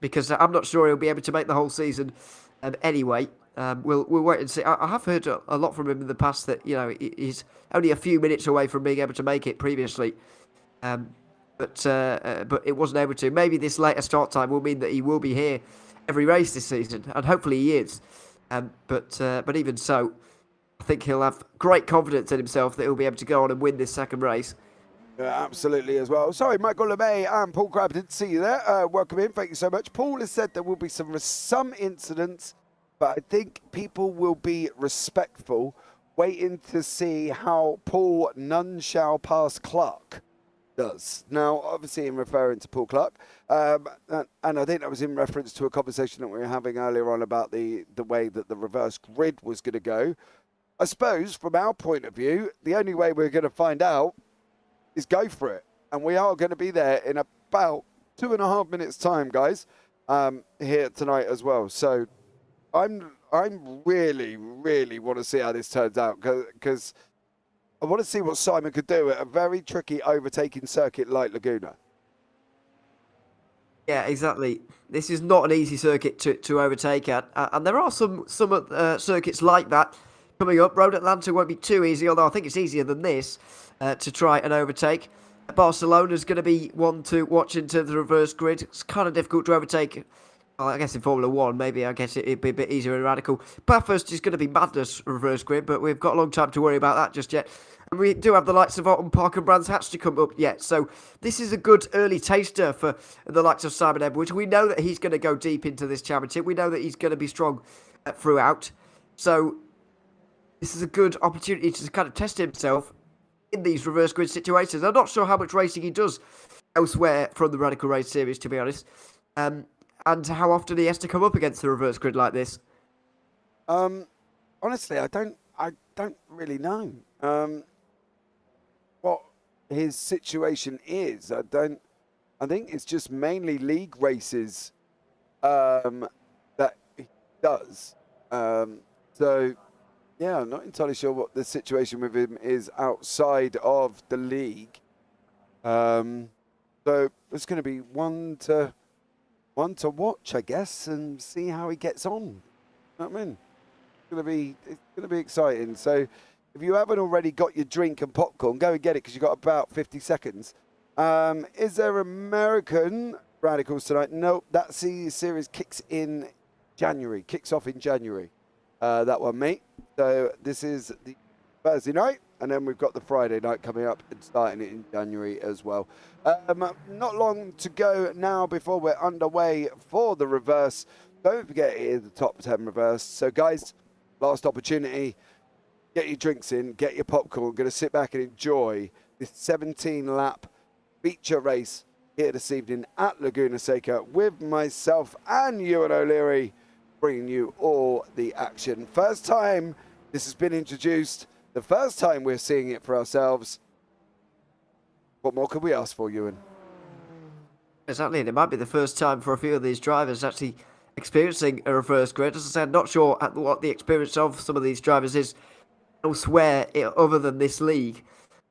because I'm not sure he'll be able to make the whole season anyway. We'll wait and see. I have heard a lot from him in the past that, you know, he's only a few minutes away from being able to make it previously. But it wasn't able to. Maybe this later start time will mean that he will be here every race this season, and hopefully he is. But even so, I think he'll have great confidence in himself that he'll be able to go on and win this second race. Yeah, absolutely as well. Sorry, Michael LeMay and Paul Crabb, didn't see you there. Welcome in. Thank you so much. Paul has said there will be some incidents, but I think people will be respectful, waiting to see how Paul None Shall Pass Clark does. Now, obviously in referring to Paul Clark, and I think that was in reference to a conversation that we were having earlier on about the way that the reverse grid was going to go. I suppose from our point of view, the only way we're going to find out is go for it. And we are going to be there in about 2.5 minutes time, guys, here tonight as well. So I'm really, really want to see how this turns out, because I want to see what Simon could do at a very tricky overtaking circuit like Laguna. Yeah, exactly. This is not an easy circuit to overtake at, and there are some circuits like that coming up. Road Atlanta won't be too easy, although I think it's easier than this to try and overtake. Barcelona's going to be one to watch into the reverse grid. It's kind of difficult to overtake. Well, I guess in Formula 1, maybe I guess it'd be a bit easier in Radical. Bathurst is going to be madness reverse grid, but we've got a long time to worry about that just yet. And we do have the likes of Alton Park and Brands Hatch to come up yet. So this is a good early taster for the likes of Simon Edwards. We know that he's going to go deep into this championship. We know that he's going to be strong throughout. So this is a good opportunity to kind of test himself in these reverse grid situations. I'm not sure how much racing he does elsewhere from the Radical Race Series, to be honest. And how often he has to come up against the reverse grid like this. Honestly, I don't really know what his situation is. I think it's just mainly league races that he does. So yeah, I'm not entirely sure what the situation with him is outside of the league. So it's going to be one to watch, I guess, and see how he gets on. You know what I mean? It's gonna be exciting. So if you haven't already got your drink and popcorn, go and get it, because you've got about 50 seconds. Is there American Radicals tonight? Nope, that series kicks off in January. That one, mate. So this is the Thursday night, and then we've got the Friday night coming up and starting it in January as well. Not long to go now before we're underway for the reverse. Don't forget, it is the top 10 reverse. So guys, last opportunity. Get your drinks in, get your popcorn. We're going to sit back and enjoy this 17-lap feature race here this evening at Laguna Seca with myself and Ewan O'Leary, bringing you all the action. First time this has been introduced, the first time we're seeing it for ourselves. What more could we ask for, Ewan? Exactly, and it might be the first time for a few of these drivers actually experiencing a reverse grid. As I said, not sure what the experience of some of these drivers is elsewhere other than this league,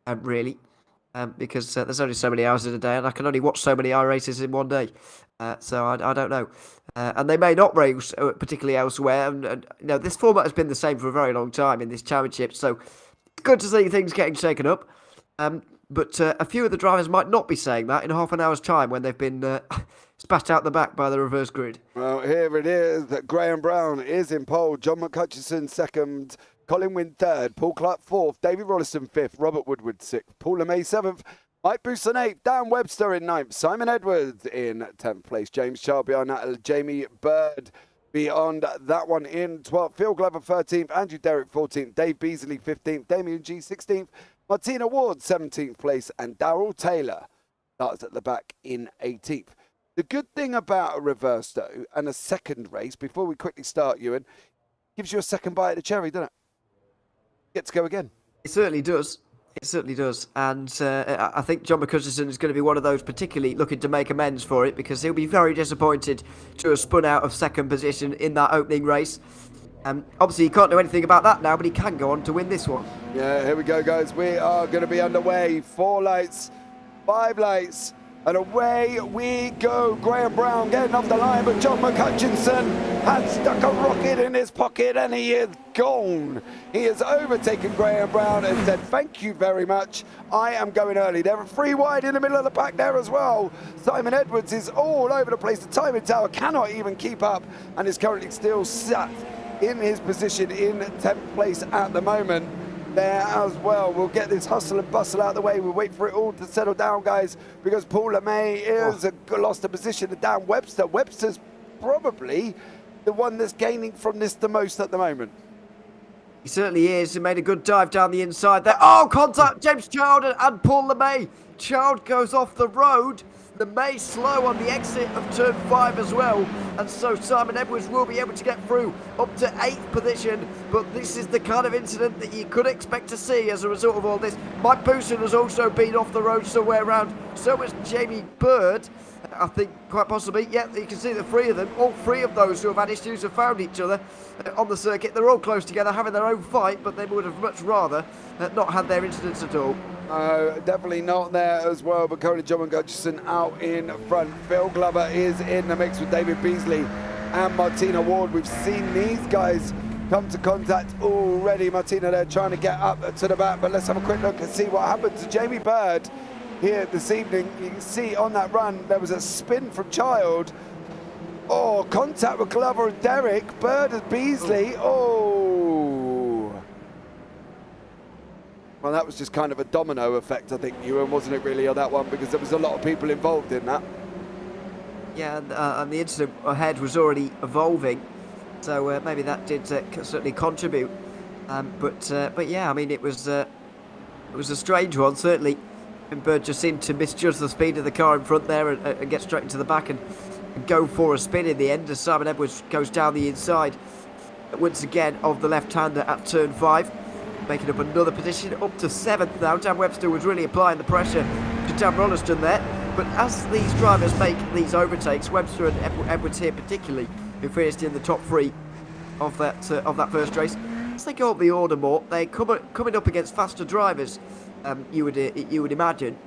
really, because there's only so many hours in a day, and I can only watch so many iRaces in one day. So I don't know, and they may not race particularly elsewhere. And this format has been the same for a very long time in this championship, so it's good to see things getting shaken up. But a few of the drivers might not be saying that in half an hour's time when they've been spat out the back by the reverse grid. Well, here it is. That Graham Brown is in pole. John McCutcheon second. Colin Wynn third. Paul Clark fourth. David Rollison fifth. Robert Woodward sixth. Paul LeMay seventh. Mike Bousson eighth. Dan Webster in ninth. Simon Edwards in 10th place. James Child behind that. Jamie Bird beyond that one in 12th. Phil Glover 13th. Andrew Derrick 14th. Dave Beasley 15th. Damien G 16th. Martina Ward, 17th place, and Darrell Taylor starts at the back in 18th. The good thing about a reverse, though, and a second race, before we quickly start, Ewan, gives you a second bite at the cherry, doesn't it? Get to go again. It certainly does. It certainly does. And I think John McCutcheon is going to be one of those particularly looking to make amends for it, because he'll be very disappointed to have spun out of second position in that opening race. Obviously, he can't do anything about that now, but he can go on to win this one. Yeah, here we go, guys. We are going to be underway. 4 lights, 5 lights, and away we go. Graham Brown getting off the line, but John McCutcheon has stuck a rocket in his pocket, and he is gone. He has overtaken Graham Brown and said, thank you very much. I am going early. There are 3 wide in the middle of the pack there as well. Simon Edwards is all over the place. The timing tower cannot even keep up and is currently still sat in his position in 10th place at the moment there as well. We'll get this hustle and bustle out of the way. We'll wait for it all to settle down, guys, because Paul LeMay is lost a position to Dan Webster. Webster's probably the one that's gaining from this the most at the moment. He certainly is. He made a good dive down the inside there. Oh, contact! James Child and Paul LeMay. Child goes off the road. LeMay slow on the exit of turn 5 as well, and so Simon Edwards will be able to get through up to 8th position. But this is the kind of incident that you could expect to see as a result of all this. Mike Bousson has also been off the road somewhere around, so has Jamie Bird. I think quite possibly, yeah, you can see the 3 of them, all 3 of those who have had issues have found each other on the circuit. They're all close together, having their own fight, but they would have much rather not had their incidents at all. Definitely not there as well, but currently John McCutcheon out in front. Phil Glover is in the mix with David Beasley and Martina Ward. We've seen these guys come to contact already. Martina there trying to get up to the back, but let's have a quick look and see what happened to Jamie Bird here this evening. You can see on that run there was a spin from Child. Oh, contact with Glover and Derrick. Bird and Beasley. Oh. Well, that was just kind of a domino effect, I think, Ewan, wasn't it really, on that one, because there was a lot of people involved in that. Yeah, and the incident ahead was already evolving, so maybe that did certainly contribute. But yeah, I mean, it was a strange one, certainly. And Bird just seemed to misjudge the speed of the car in front there and get straight into the back and go for a spin in the end as Simon Edwards goes down the inside once again of the left-hander at turn 5. Making up another position, up to 7th now. Dan Webster was really applying the pressure to Dan Rolliston there. But as these drivers make these overtakes, Webster and Edwards here particularly, who finished in the top 3 of that first race, as they go up the order more, they're coming up against faster drivers, you would imagine,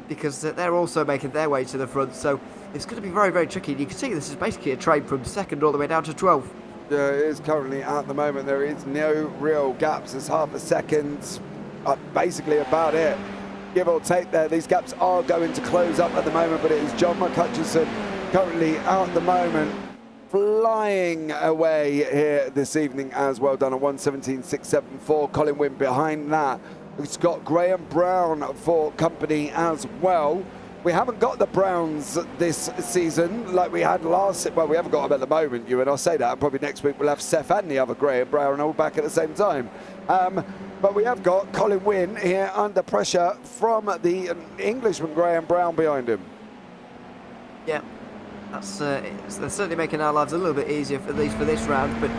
because they're also making their way to the front. So it's going to be very, very tricky. You can see this is basically a trade from 2nd all the way down to 12th. There is currently at the moment, there is no real gaps. There's half a second, basically about it, give or take there. These gaps are going to close up at the moment, but it is John McCutcheon currently out at the moment, flying away here this evening as well, done a 1:17.674. Colin Wynn behind that. It's got Graham Brown for company as well. We haven't got the Browns this season like we had last. Well, we haven't got them at the moment, Ewan. I'll say that. Probably next week we'll have Seth and the other Graham Brown all back at the same time. But we have got Colin Wynne here under pressure from the Englishman Graham Brown behind him. Yeah, they're certainly making our lives a little bit easier, at least for this round. But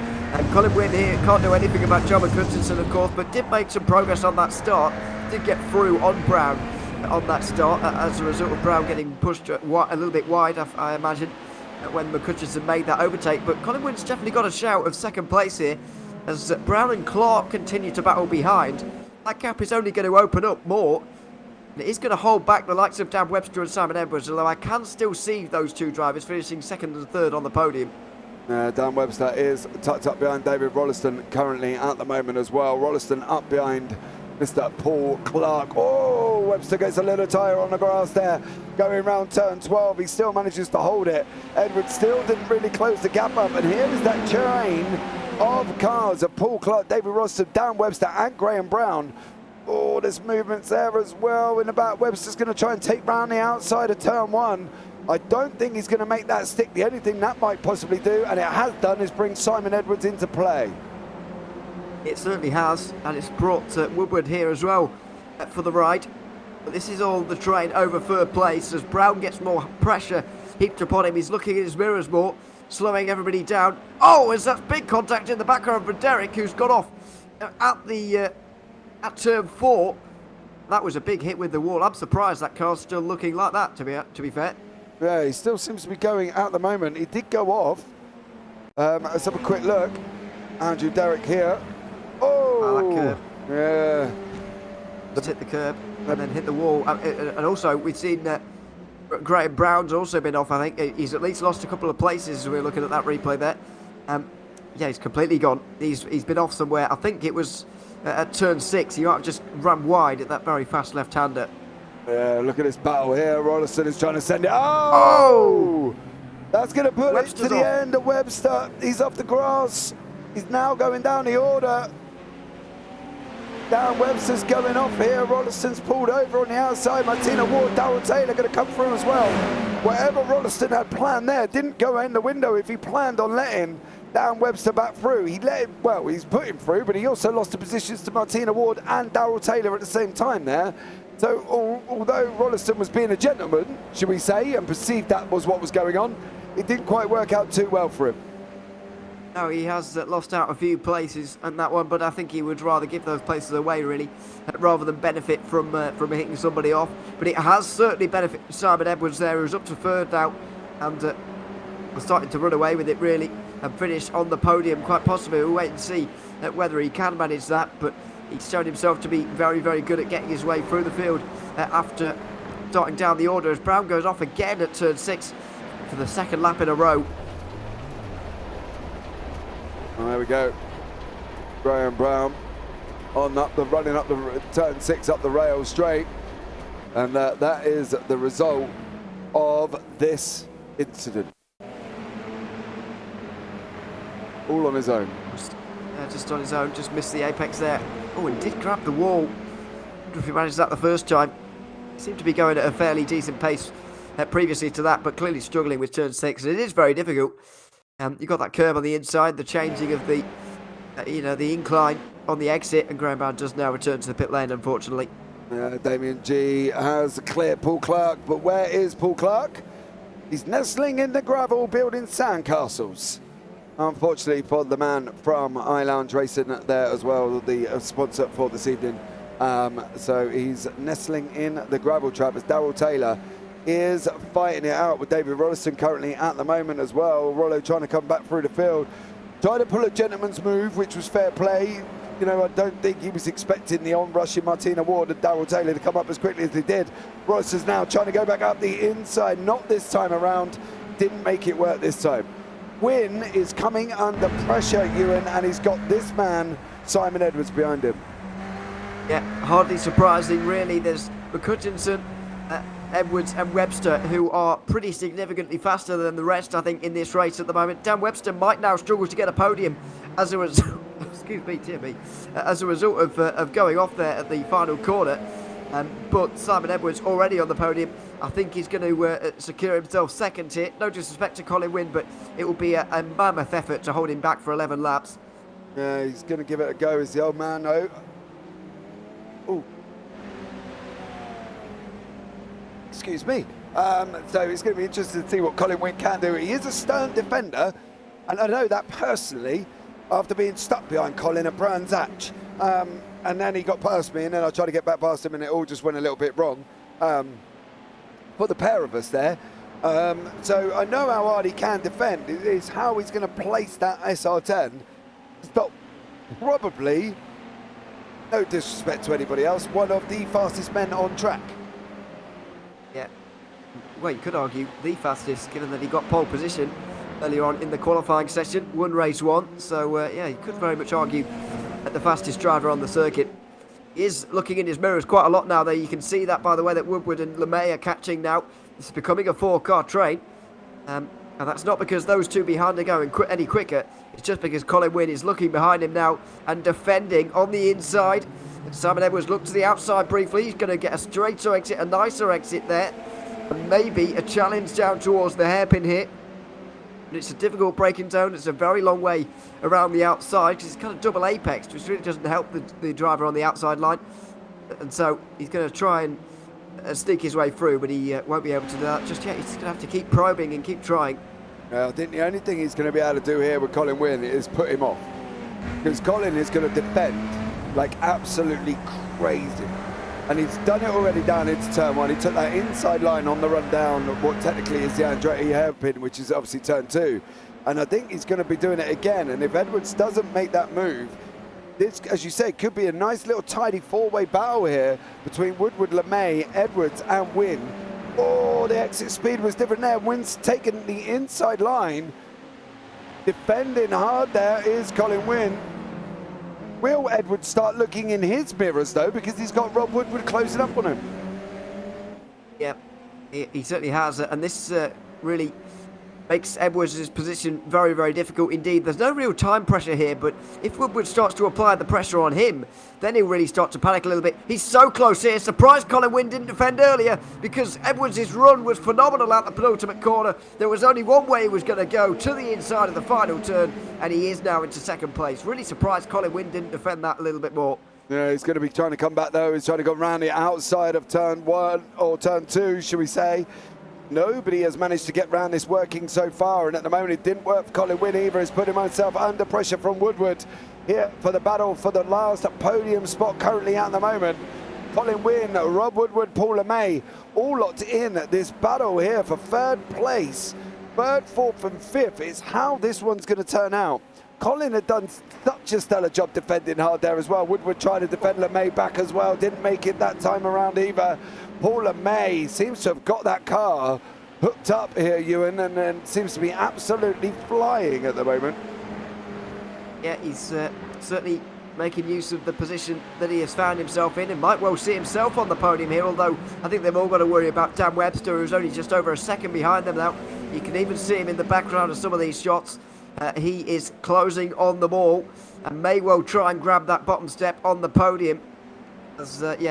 Colin Wynne here can't do anything about John Hutchinson, of course, but did make some progress on that start. Did get through on Brown on that start as a result of Brown getting pushed a little bit wide, I imagine, when McCutcheon made that overtake. But Colin Wynne's definitely got a shout of second place here as Brown and Clark continue to battle behind. That gap is only going to open up more. And it is going to hold back the likes of Dan Webster and Simon Edwards, although I can still see those two drivers finishing second and third on the podium. Dan Webster is tucked up behind David Rolliston currently at the moment as well. Rolliston up behind Mr. Paul Clark. Oh, Webster gets a little tyre on the grass there. Going round turn 12, he still manages to hold it. Edwards still didn't really close the gap up. And here is that chain of cars of Paul Clark, David Rolliston, Dan Webster and Graham Brown. Oh, there's movements there as well. In the back, Webster's going to try and take round the outside of turn 1. I don't think he's going to make that stick. The only thing that might possibly do, and it has done, is bring Simon Edwards into play. It certainly has, and it's brought Woodward here as well for the ride. But this is all the train over third place as Brown gets more pressure heaped upon him. He's looking at his mirrors more, slowing everybody down. Oh, as that's big contact in the background for Derek, who's got off at turn 4. That was a big hit with the wall. I'm surprised that car's still looking like that, to be fair. Yeah, he still seems to be going at the moment. He did go off. Let's have a quick look. Andrew Derrick here. Oh, that curb. Yeah. Just hit the curb and then hit the wall. And also, we've seen Graham Brown's also been off, I think. He's at least lost a couple of places as we're looking at that replay there. Yeah, he's completely gone. He's been off somewhere. I think it was at turn 6. He might have just run wide at that very fast left-hander. Yeah, look at this battle here. Rolliston is trying to send it. Oh! That's going to put Webster's it to the off. end of Webster. He's off the grass. He's now going down the order. Dan Webster's going off here. Rolliston's pulled over on the outside. Martina Ward, Darrell Taylor going to come through as well. Whatever Rolliston had planned there didn't go in the window if he planned on letting Dan Webster back through. He let him, well, he's put him through, but he also lost the positions to Martina Ward and Darrell Taylor at the same time there. So although Rolliston was being a gentleman, should we say, and perceived that was what was going on, it didn't quite work out too well for him. No, he has lost out a few places on that one, but I think he would rather give those places away, really, rather than benefit from hitting somebody off. But it has certainly benefited Simon Edwards there, who's up to third now, and was starting to run away with it, really, and finish on the podium, quite possibly. We'll wait and see whether he can manage that, but he's shown himself to be very, very good at getting his way through the field after starting down the order, as Brown goes off again at turn 6 for the second lap in a row. And there we go. Graham Brown running up the turn 6 up the rail straight, and that is the result of this incident. All on his own. Just on his own, just missed the apex there. Oh, and did grab the wall. I wonder if he managed that the first time. He seemed to be going at a fairly decent pace previously to that, but clearly struggling with turn 6. And it is very difficult. You've got that curb on the inside, the changing of the, the incline on the exit, and Graham Brown does now return to the pit lane, unfortunately. Damien G has cleared Paul Clark, but where is Paul Clark? He's nestling in the gravel, building sandcastles. Unfortunately for the man from iLounge Racing there as well, the sponsor for this evening. So he's nestling in the gravel trap as Darrell Taylor is fighting it out with David Rolliston currently at the moment as well. Rollo trying to come back through the field. Tried to pull a gentleman's move, which was fair play. You know, I don't think he was expecting the on-rushing Martina Ward and Darrell Taylor to come up as quickly as they did. Rolliston's now trying to go back up the inside. Not this time around. Didn't make it work this time. Wynne is coming under pressure, Ewan, and he's got this man, Simon Edwards, behind him. Yeah, hardly surprising, really. There's McCutcheon, Edwards and Webster, who are pretty significantly faster than the rest, I think, in this race at the moment. Dan Webster might now struggle to get a podium as a result, as a result of going off there at the final corner. But Simon Edwards already on the podium. I think he's going to secure himself second here. No disrespect to Colin Wynne, but it will be a mammoth effort to hold him back for 11 laps. Yeah, he's going to give it a go, is the old man. No. Oh, excuse me. So it's going to be interesting to see what Colin Wynn can do. He is a stern defender, and I know that personally after being stuck behind Colin at Brands Hatch. And then he got past me, and then I tried to get back past him, and it all just went a little bit wrong for the pair of us there. So I know how hard he can defend. It's how he's going to place that SR10. But probably, no disrespect to anybody else, one of the fastest men on track. Yeah. Well, you could argue the fastest, given that he got pole position earlier on in the qualifying session, won race 1. So, yeah, you could very much argue at the fastest driver on the circuit. He is looking in his mirrors quite a lot now, though. You can see that by the way that Woodward and LeMay are catching now. It's becoming a 4-car train. And that's not because those two behind are going any quicker. It's just because Colin Wynn is looking behind him now and defending on the inside. Simon Edwards looked to the outside briefly. He's going to get a straighter exit, a nicer exit there. And maybe a challenge down towards the hairpin here. But it's a difficult braking zone. It's a very long way around the outside because it's kind of double apex, which really doesn't help the driver on the outside line. And so he's going to try and sneak his way through, but he won't be able to do that just yet. He's going to have to keep probing and keep trying. I think the only thing he's going to be able to do here with Colin Wynn is put him off. Because Colin is going to defend like absolutely crazy. And he's done it already down into turn 1. He took that inside line on the run down, what technically is the Andretti hairpin, which is obviously turn 2. And I think he's going to be doing it again. And if Edwards doesn't make that move, this, as you say, could be a nice little tidy 4-way battle here between Woodward, LeMay, Edwards and Wynn. Oh, the exit speed was different there. Wynn's taken the inside line. Defending hard there is Colin Wynn. Will Edwards start looking in his mirrors, though, because he's got Rob Woodward closing up on him? Yeah, he certainly has. And this really makes Edwards' position very, very difficult indeed. There's no real time pressure here, but if Woodward starts to apply the pressure on him, then he'll really start to panic a little bit. He's so close here. Surprised Colin Wynn didn't defend earlier because Edwards' run was phenomenal at the penultimate corner. There was only one way he was going to go, to the inside of the final turn, and he is now into second place. Really surprised Colin Wynn didn't defend that a little bit more. Yeah, he's going to be trying to come back, though. He's trying to go around the outside of turn 1, or turn 2, should we say. Nobody has managed to get round this working so far, and at the moment it didn't work for Colin Wynn either. He's putting himself under pressure from Woodward here for the battle for the last podium spot currently at the moment. Colin Wynn, Rob Woodward, Paul LeMay, all locked in this battle here for 3rd place. 3rd, 4th and 5th is how this one's going to turn out. Colin had done such a stellar job defending hard there as well. Woodward tried to defend LeMay back as well, didn't make it that time around either. Paul LeMay seems to have got that car hooked up here, Ewan, and then seems to be absolutely flying at the moment. Yeah, he's certainly making use of the position that he has found himself in and might well see himself on the podium here, although I think they've all got to worry about Dan Webster, who's only just over a second behind them now. You can even see him in the background of some of these shots. He is closing on them all and may well try and grab that bottom step on the podium. As as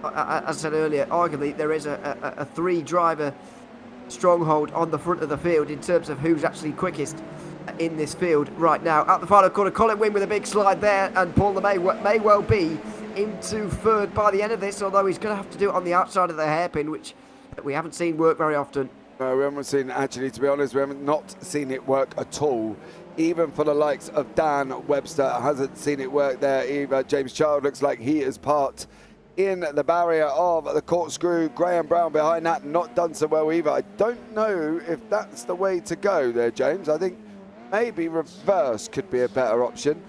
I said earlier, arguably there is a 3-driver stronghold on the front of the field in terms of who's actually quickest in this field right now. At the final corner, Colin Wynn with a big slide there, and Paul LeMay may well be into 3rd by the end of this, although he's going to have to do it on the outside of the hairpin, which we haven't seen work very often. No, we haven't seen, actually, to be honest, we haven't not seen it work at all. Even for the likes of Dan Webster, hasn't seen it work there either. James Child looks like he is part in the barrier of the corkscrew. Graham Brown behind that, not done so well either. I don't know if that's the way to go there, James. I think maybe reverse could be a better option.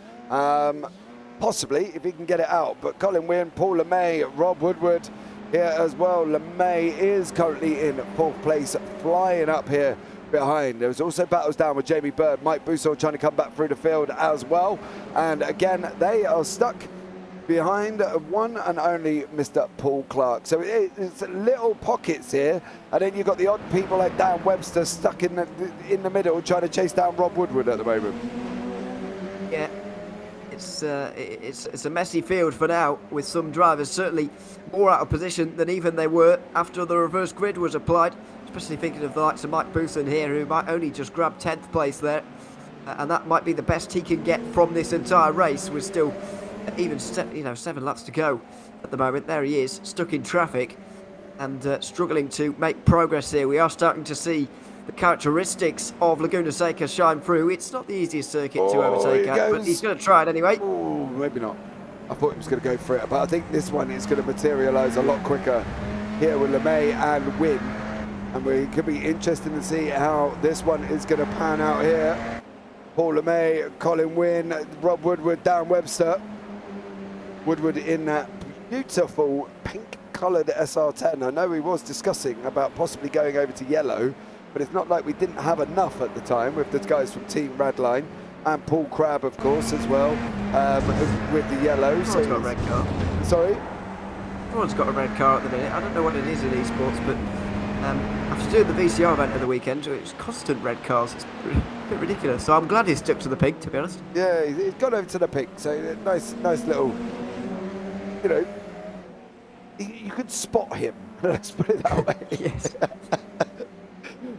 Possibly, if he can get it out. But Colin Wynn, Paul LeMay, Rob Woodward here as well. LeMay is currently in 4th place, flying up here behind. There was also battles down with Jamie Bird, Mike Bussault trying to come back through the field as well. And again, they are stuck behind one and only Mr. Paul Clark. So it's little pockets here, and then you've got the odd people like Dan Webster stuck in the middle trying to chase down Rob Woodward at the moment. Yeah, it's a messy field for now, with some drivers certainly more out of position than even they were after the reverse grid was applied, especially thinking of the likes of Mike Bouthen here, who might only just grab 10th place there, and that might be the best he can get from this entire race, with still even 7 laps to go at the moment. There he is, stuck in traffic and struggling to make progress here. We are starting to see the characteristics of Laguna Seca shine through. It's not the easiest circuit to overtake at, but he's going to try it anyway. Oh, maybe not. I thought he was going to go for it, but I think this one is going to materialise a lot quicker here with LeMay and Wynn. And we could be interested to see how this one is going to pan out here. Paul LeMay, Colin Wynn, Rob Woodward, Dan Webster. Woodward in that beautiful pink-coloured SR10. I know he was discussing about possibly going over to yellow, but it's not like we didn't have enough at the time with the guys from Team Radline and Paul Crabb, of course, as well, with the yellow. Everyone's got a red car. Sorry? Everyone's got a red car at the minute. I don't know what it is in esports, but after doing the VCR event of the weekend, it's constant red cars. It's a bit ridiculous. So I'm glad he stuck to the pink, to be honest. Yeah, he's gone over to the pink. So nice little, you could spot him. Let's put it that way. Yes.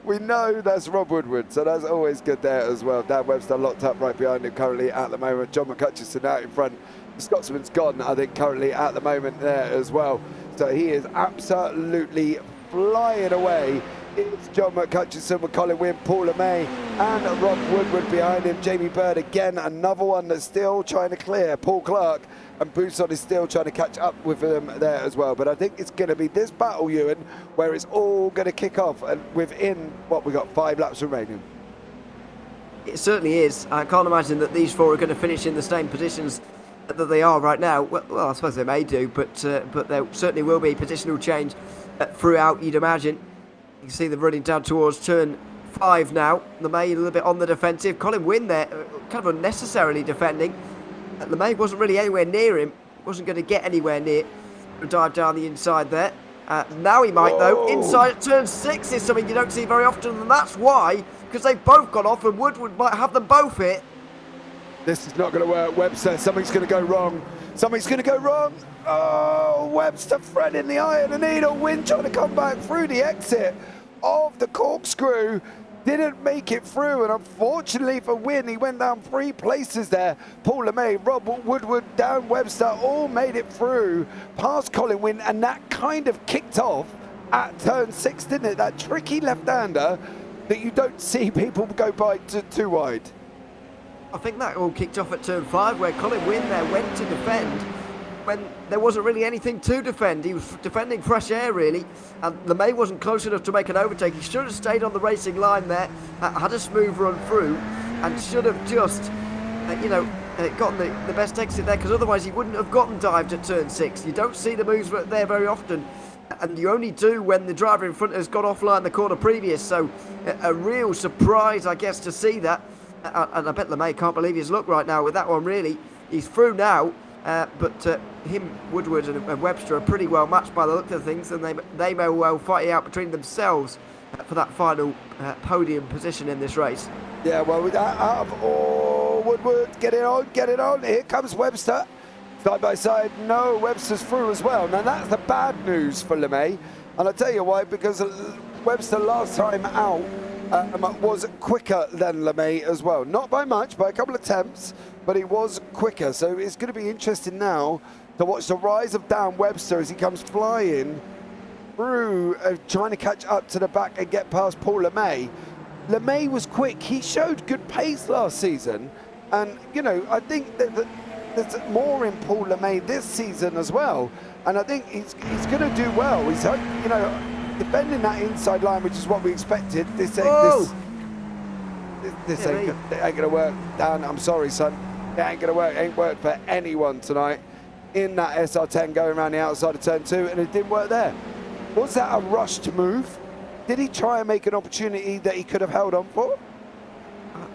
We know that's Rob Woodward, so that's always good there as well. Dan Webster locked up right behind him currently at the moment. John McCutcheon out in front. The Scotsman's gone, I think, currently at the moment there as well. So he is absolutely flying away. It's John McCutcheon with Colin Wynn, Paul LeMay and Rob Woodward behind him. Jamie Bird again, another one that's still trying to clear. Paul Clark and Bousson is still trying to catch up with them there as well. But I think it's going to be this battle, Ewan, where it's all going to kick off and within, we got 5 laps remaining. It certainly is. I can't imagine that these 4 are going to finish in the same positions that they are right now. Well, I suppose they may do, but there certainly will be positional change throughout, you'd imagine. You can see them running down towards turn 5 now. LeMay a little bit on the defensive. Colin Wynn there, kind of unnecessarily defending. LeMay wasn't really anywhere near him. Wasn't going to get anywhere near. Dive down the inside there. Now he might, though. Inside turn 6 is something you don't see very often, and that's why, because they've both gone off, and Woodward might have them both hit. This is not going to work. Webster, something's going to go wrong. Something's going to go wrong. Oh, Webster threading the eye of the needle. Wynn trying to come back through the exit of the corkscrew. Didn't make it through, and unfortunately for Wynn, he went down 3 places there. Paul LeMay, Rob Woodward, Dan Webster all made it through past Colin Wynn, and that kind of kicked off at turn 6, didn't it? That tricky left-hander that you don't see people go by too wide. I think that all kicked off at turn 5, where Colin Wynn there went to defend when there wasn't really anything to defend. He was defending fresh air, really, and LeMay wasn't close enough to make an overtake. He should have stayed on the racing line there, had a smooth run through, and should have just, gotten the best exit there, because otherwise he wouldn't have gotten dived at turn 6. You don't see the moves there very often, and you only do when the driver in front has got offline the corner previous. So a real surprise, I guess, to see that. And I bet LeMay can't believe his luck right now with that one, really. He's through now, but him, Woodward and Webster are pretty well matched by the look of things, and they may well fight it out between themselves for that final podium position in this race. Yeah, well, with that out of Woodward, get it on. Here comes Webster. Side by side, no, Webster's through as well. Now, that's the bad news for LeMay, and I'll tell you why, because Webster last time out was quicker than LeMay as well. Not by much, by a couple of attempts, but he was quicker. So it's going to be interesting now to watch the rise of Dan Webster as he comes flying through, trying to catch up to the back and get past Paul LeMay. LeMay was quick. He showed good pace last season. And, I think that there's more in Paul LeMay this season as well. And I think he's going to do well. He's, defending that inside line, which is what we expected. This ain't gonna work, Dan. I'm sorry, son. It ain't gonna work. Ain't worked for anyone tonight in that SR10 going around the outside of turn 2, and it didn't work there. Was that a rushed move? Did he try and make an opportunity that he could have held on for?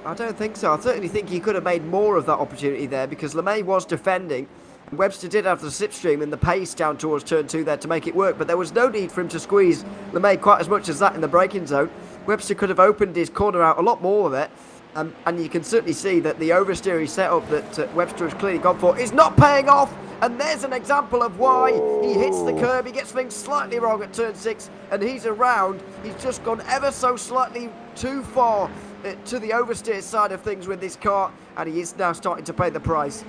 I don't think so. I certainly think he could have made more of that opportunity there, because LeMay was defending. Webster did have the slipstream and the pace down towards turn 2 there to make it work, but there was no need for him to squeeze LeMay quite as much as that in the braking zone. Webster could have opened his corner out a lot more there, and you can certainly see that the oversteery setup that Webster has clearly gone for is not paying off, and there's an example of why. He hits the curb, he gets things slightly wrong at turn 6, and he's around. He's just gone ever so slightly too far to the oversteer side of things with this car, and he is now starting to pay the price.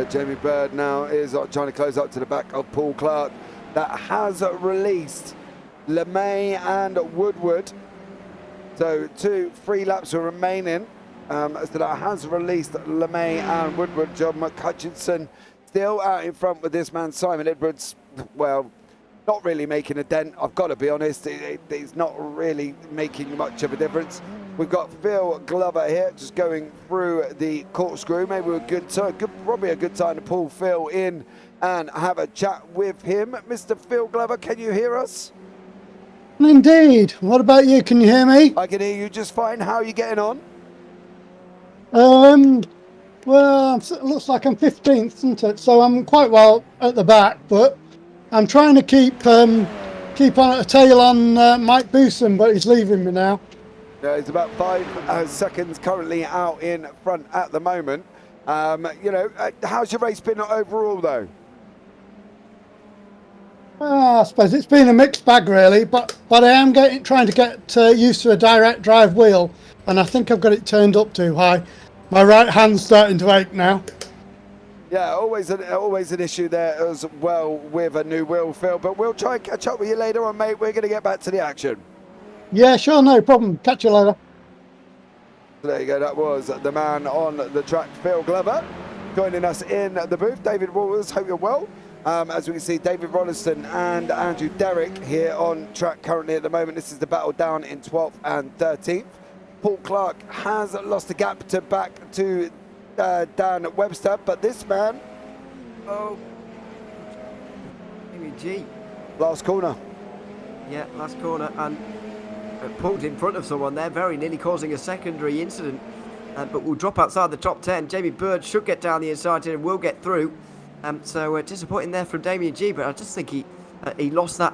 Jamie Bird now is trying to close up to the back of Paul Clark. That has released LeMay and Woodward. So 3 laps are remaining. So that has released LeMay and Woodward. John McHutchinson still out in front with this man, Simon Edwards. Well, not really making a dent, I've got to be honest. It's not really making much of a difference. We've got Phil Glover here just going through the corkscrew. Maybe probably a good time to pull Phil in and have a chat with him. Mr. Phil Glover, can you hear us? Indeed. What about you? Can you hear me? I can hear you just fine. How are you getting on? Well, it looks like I'm 15th, isn't it? So I'm quite well at the back, but I'm trying to keep on a tail on Mike Booson, but he's leaving me now. Yeah, he's about 5 seconds currently out in front at the moment. How's your race been overall, though? Well, I suppose it's been a mixed bag, really, but I am trying to get used to a direct drive wheel, and I think I've got it turned up too high. My right hand's starting to ache now. Yeah, always an issue there as well with a new wheel, Phil, but we'll try and catch up with you later on, mate. We're going to get back to the action. Yeah, sure, no problem. Catch you later. There you go, that was the man on the track, Phil Glover. Joining us in the booth, David Waters, hope you're well. As we can see, David Rolleston and Andrew Derrick here on track currently at the moment. This is the battle down in 12th and 13th. Paul Clark has lost a gap back to Dan Webster, but this man... Oh. G. Last corner. Yeah, last corner, and pulled in front of someone there, very nearly causing a secondary incident. But will drop outside the top 10. Jamie Bird should get down the inside and will get through. So disappointing there from Damien G, but I just think he lost that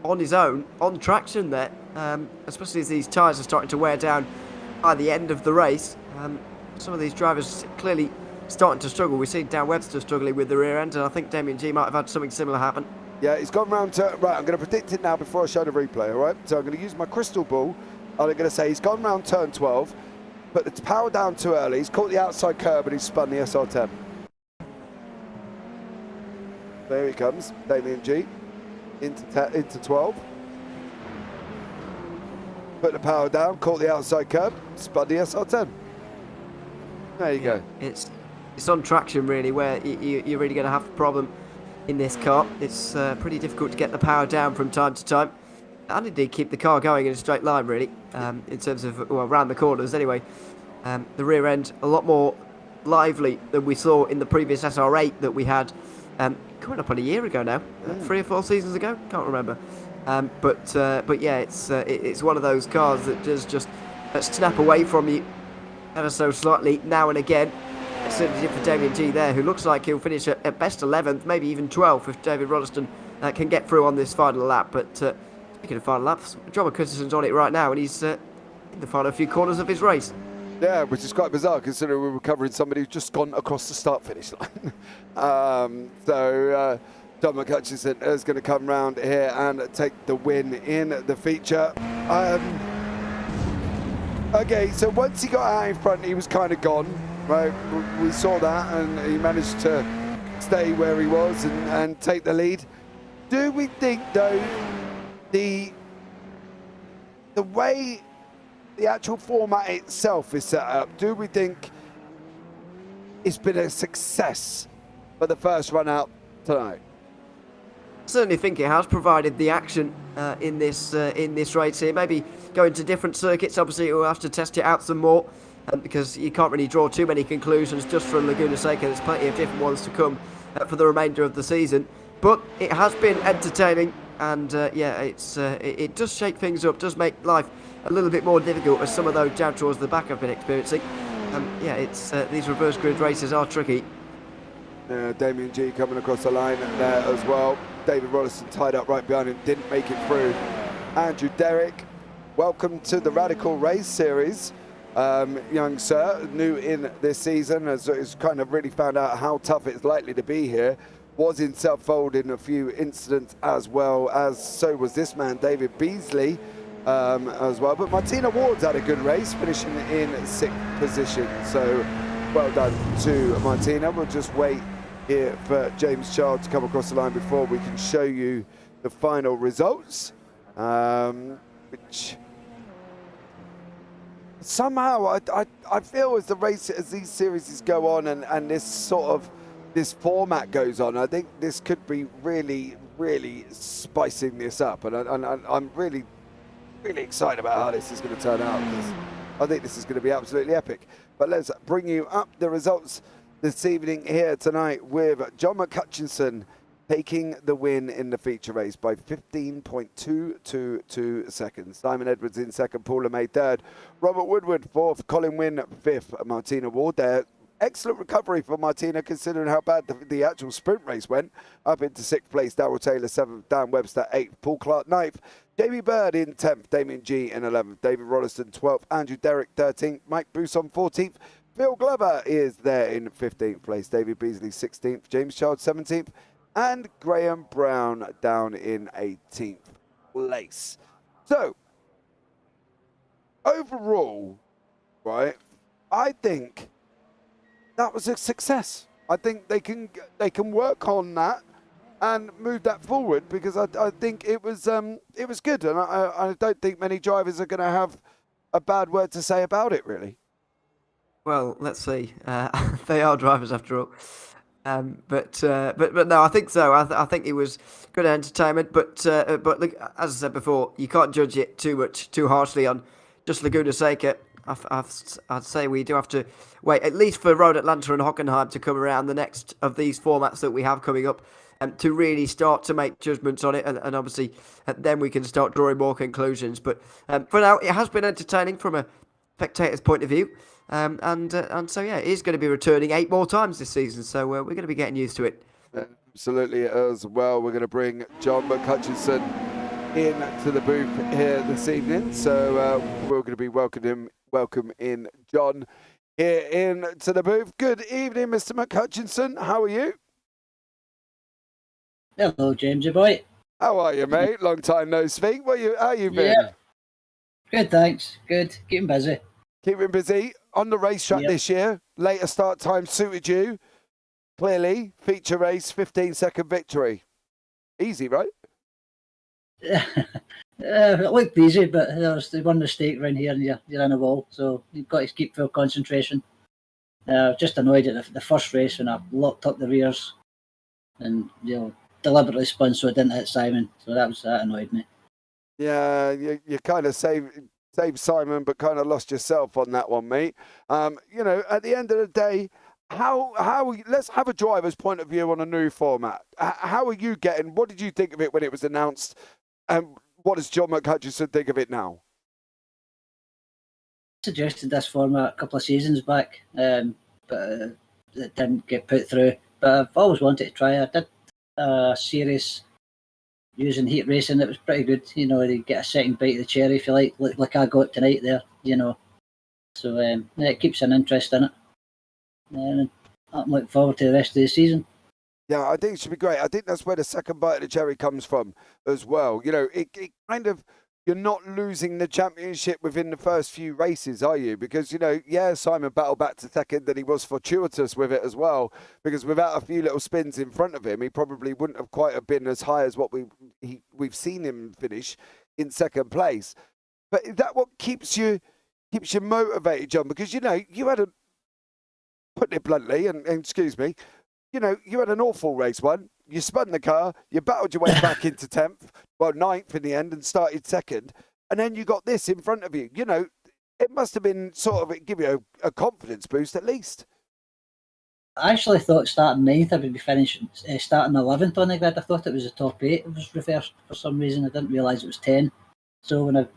on his own, on traction there, especially as these tyres are starting to wear down by the end of the race. Some of these drivers clearly starting to struggle. We've seen Dan Webster struggling with the rear end, and I think Damien G might have had something similar happen. Yeah, he's gone round to... Right, I'm going to predict it now before I show the replay, all right? So I'm going to use my crystal ball. I'm going to say he's gone round turn 12, put the power down too early, he's caught the outside curb and he's spun the SR10. There he comes, Damien G, into 12. Put the power down, caught the outside curb, spun the SR10. There you go. It's on traction really, where you're really going to have a problem in this car. It's pretty difficult to get the power down from time to time, and indeed keep the car going in a straight line really, in terms of, well, around the corners anyway. The rear end a lot more lively than we saw in the previous SR8 that we had coming up on a year ago now, 3 or 4 seasons ago, can't remember. But yeah, it's one of those cars that does just snap away from you ever so slightly now and again. It certainly did for Damien G there, who looks like he'll finish at best 11th, maybe even 12th if David Rolleston can get through on this final lap. But speaking of final laps, John McHutchison's on it right now, and he's in the final few corners of his race. Yeah, which is quite bizarre considering we were covering somebody who's just gone across the start-finish line. John McHutchison is going to come round here and take the win in the feature. Okay, so once he got out in front, he was kind of gone, right? We saw that, and he managed to stay where he was and take the lead. Do we think, though, the way the actual format itself is set up, do we think it's been a success for the first run out tonight? Certainly think it has provided the action in this race here. Maybe going to different circuits. Obviously, we'll have to test it out some more because you can't really draw too many conclusions just from Laguna Seca. There's plenty of different ones to come for the remainder of the season. But it has been entertaining, and yeah, it does shake things up, does make life a little bit more difficult as some of those down towards the back have been experiencing. Yeah, these reverse grid races are tricky. Damien G coming across the line there as well. David Rolleston tied up right behind him, didn't make it through. Andrew Derrick, welcome to the Radical Race Series. Young sir, new in this season, has kind of really found out how tough it's likely to be here. Was himself foaled in a few incidents as well, as so was this man, David Beasley, as well. But Martina Ward's had a good race, finishing in 6th position. So well done to Martina. We'll just wait here for James Child to come across the line before we can show you the final results, which somehow I feel as the race, as these series go on and this format goes on, I think this could be really spicing this up, and I'm really excited about how this is going to turn out, because I think this is going to be absolutely epic. But let's bring you up the results this evening here tonight with John McCutcheon taking the win in the feature race by 15.222 seconds. Simon Edwards in second, Paula May third, Robert Woodward fourth, Colin Wynn fifth, Martina Ward there. Excellent recovery for Martina, considering how bad the actual sprint race went. Up into sixth place, Darrell Taylor seventh, Dan Webster eighth, Paul Clark ninth, Jamie Bird in 10th, Damien G in 11th, David Rolliston 12th, Andrew Derrick 13th, Mike Bousson 14th, Phil Glover is there in 15th place, David Beasley 16th, James Child 17th, and Graham Brown down in 18th place. So, overall, right, I think that was a success. I think they can work on that and move that forward, because I think it was good, and I don't think many drivers are going to have a bad word to say about it, really. Well, let's see. They are drivers after all. But no, I think so. I think it was good entertainment. But look, as I said before, you can't judge it too harshly on just Laguna Seca. I'd say we do have to wait at least for Road Atlanta and Hockenheim to come around, the next of these formats that we have coming up, to really start to make judgments on it, and obviously then we can start drawing more conclusions. But for now, it has been entertaining from a spectator's point of view. And so, yeah, it is going to be returning 8 more times this season. So we're going to be getting used to it. Absolutely, as well. We're going to bring John McCutcheon into the booth here this evening. So we're going to be welcome in John here into the booth. Good evening, Mr. McCutcheon. How are you? Hello, Jamesy boy. How are you, mate? Long time no speak. How you been? Yeah. Good, thanks. Good. Keeping busy. Keeping busy. On the racetrack this year, later start time suited you. Clearly, feature race, 15-second victory. Easy, right? It looked easy, but there's the one mistake around here and you're in a wall, so you've got to keep full concentration. Just annoyed at the first race when I locked up the rears and deliberately spun so I didn't hit Simon, so that annoyed me. Yeah, you kind of saved Simon, but kind of lost yourself on that one, mate. At the end of the day, let's have a driver's point of view on a new format. How are you getting? What did you think of it when it was announced? And what does John McCutcheon think of it now? Suggested this format a couple of seasons back, but it didn't get put through. But I've always wanted to try. I did a series using heat racing. It was pretty good. You get a second bite of the cherry, if you like I got tonight there. So it keeps an interest in it. And I'm looking forward to the rest of the season. Yeah, I think it should be great. I think that's where the second bite of the cherry comes from as well. It kind of, you're not losing the championship within the first few races, are you? Because, Simon battled back to second, and he was fortuitous with it as well, because without a few little spins in front of him, he probably wouldn't have quite have been as high as what we've seen him finish in second place. But is that what keeps you motivated, John? Because, you had putting it bluntly, and excuse me, you had an awful race one. You spun the car, you battled your way back into 10th, 9th in the end, and started second. And then you got this in front of you. It must have been give you a confidence boost at least. I actually thought starting 9th I would be finishing, starting 11th on the grid. I thought it was the top 8. It was reversed for some reason. I didn't realise it was 10. So when I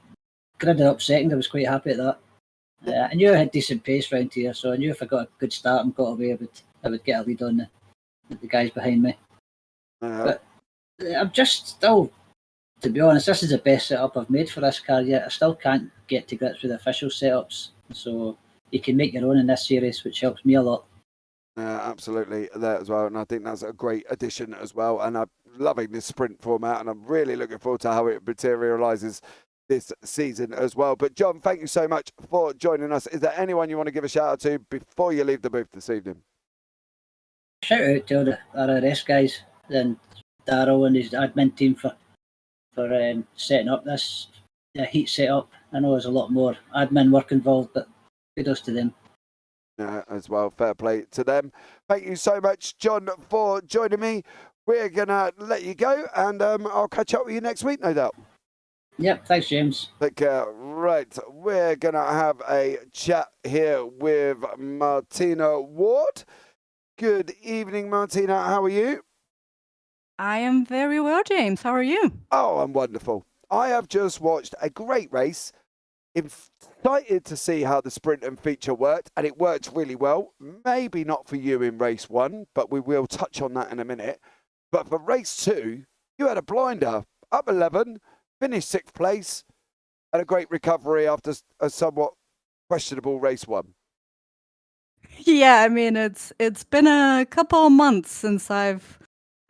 gridded up second, I was quite happy at that. I knew I had decent pace round here, so I knew if I got a good start and got away, I would get a lead on the guys behind me. But I'm just still, to be honest, this is the best setup I've made for this car yet. I still can't get to grips with the official setups, so you can make your own in this series, which helps me a lot. Absolutely, there as well, and I think that's a great addition as well. And I'm loving this sprint format, and I'm really looking forward to how it materialises this season as well. But John, thank you so much for joining us. Is there anyone you want to give a shout out to before you leave the booth this evening? Shout out to all the RRS guys and Darryl and his admin team for setting up this heat setup. I know there's a lot more admin work involved, but kudos to them. As well, fair play to them. Thank you so much, John, for joining me. We're going to let you go, and I'll catch up with you next week, no doubt. Yep, thanks, James. Take care. Right, we're going to have a chat here with Martina Ward. Good evening, Martina. How are you? I am very well, James. How are you? Oh, I'm wonderful. I have just watched a great race. Excited to see how the sprint and feature worked, and it worked really well. Maybe not for you in race 1, but we will touch on that in a minute. But for race 2, you had a blinder, up 11, finished 6th place, and a great recovery after a somewhat questionable race 1. Yeah, I mean it's been a couple of months since I've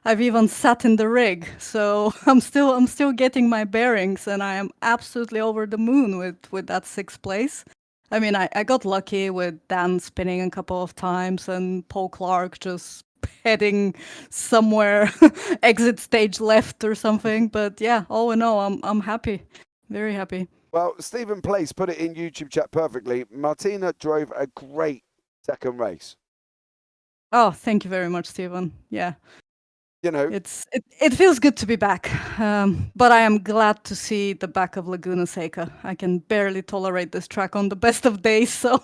even sat in the rig, so I'm still getting my bearings, and I am absolutely over the moon with that 6th place. I mean, I got lucky with Dan spinning a couple of times and Paul Clark just heading somewhere, exit stage left or something. But yeah, all in all, I'm happy, very happy. Well, Stephen Place put it in YouTube chat perfectly. Martina drove a great second race. Oh, thank you very much, Stephen. Yeah. You know, it feels good to be back, but I am glad to see the back of Laguna Seca. I can barely tolerate this track on the best of days, so.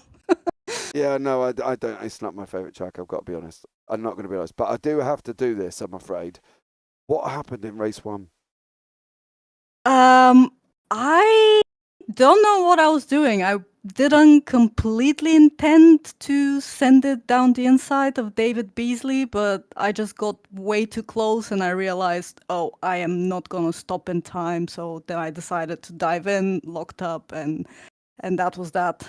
Yeah, no, I don't. It's not my favourite track, I've got to be honest. I'm not going to be honest, but I do have to do this, I'm afraid. What happened in race 1? I don't know what I was doing. I didn't completely intend to send it down the inside of David Beasley, but I just got way too close and I realized, oh, I am not going to stop in time. So then I decided to dive in, locked up, and that was that.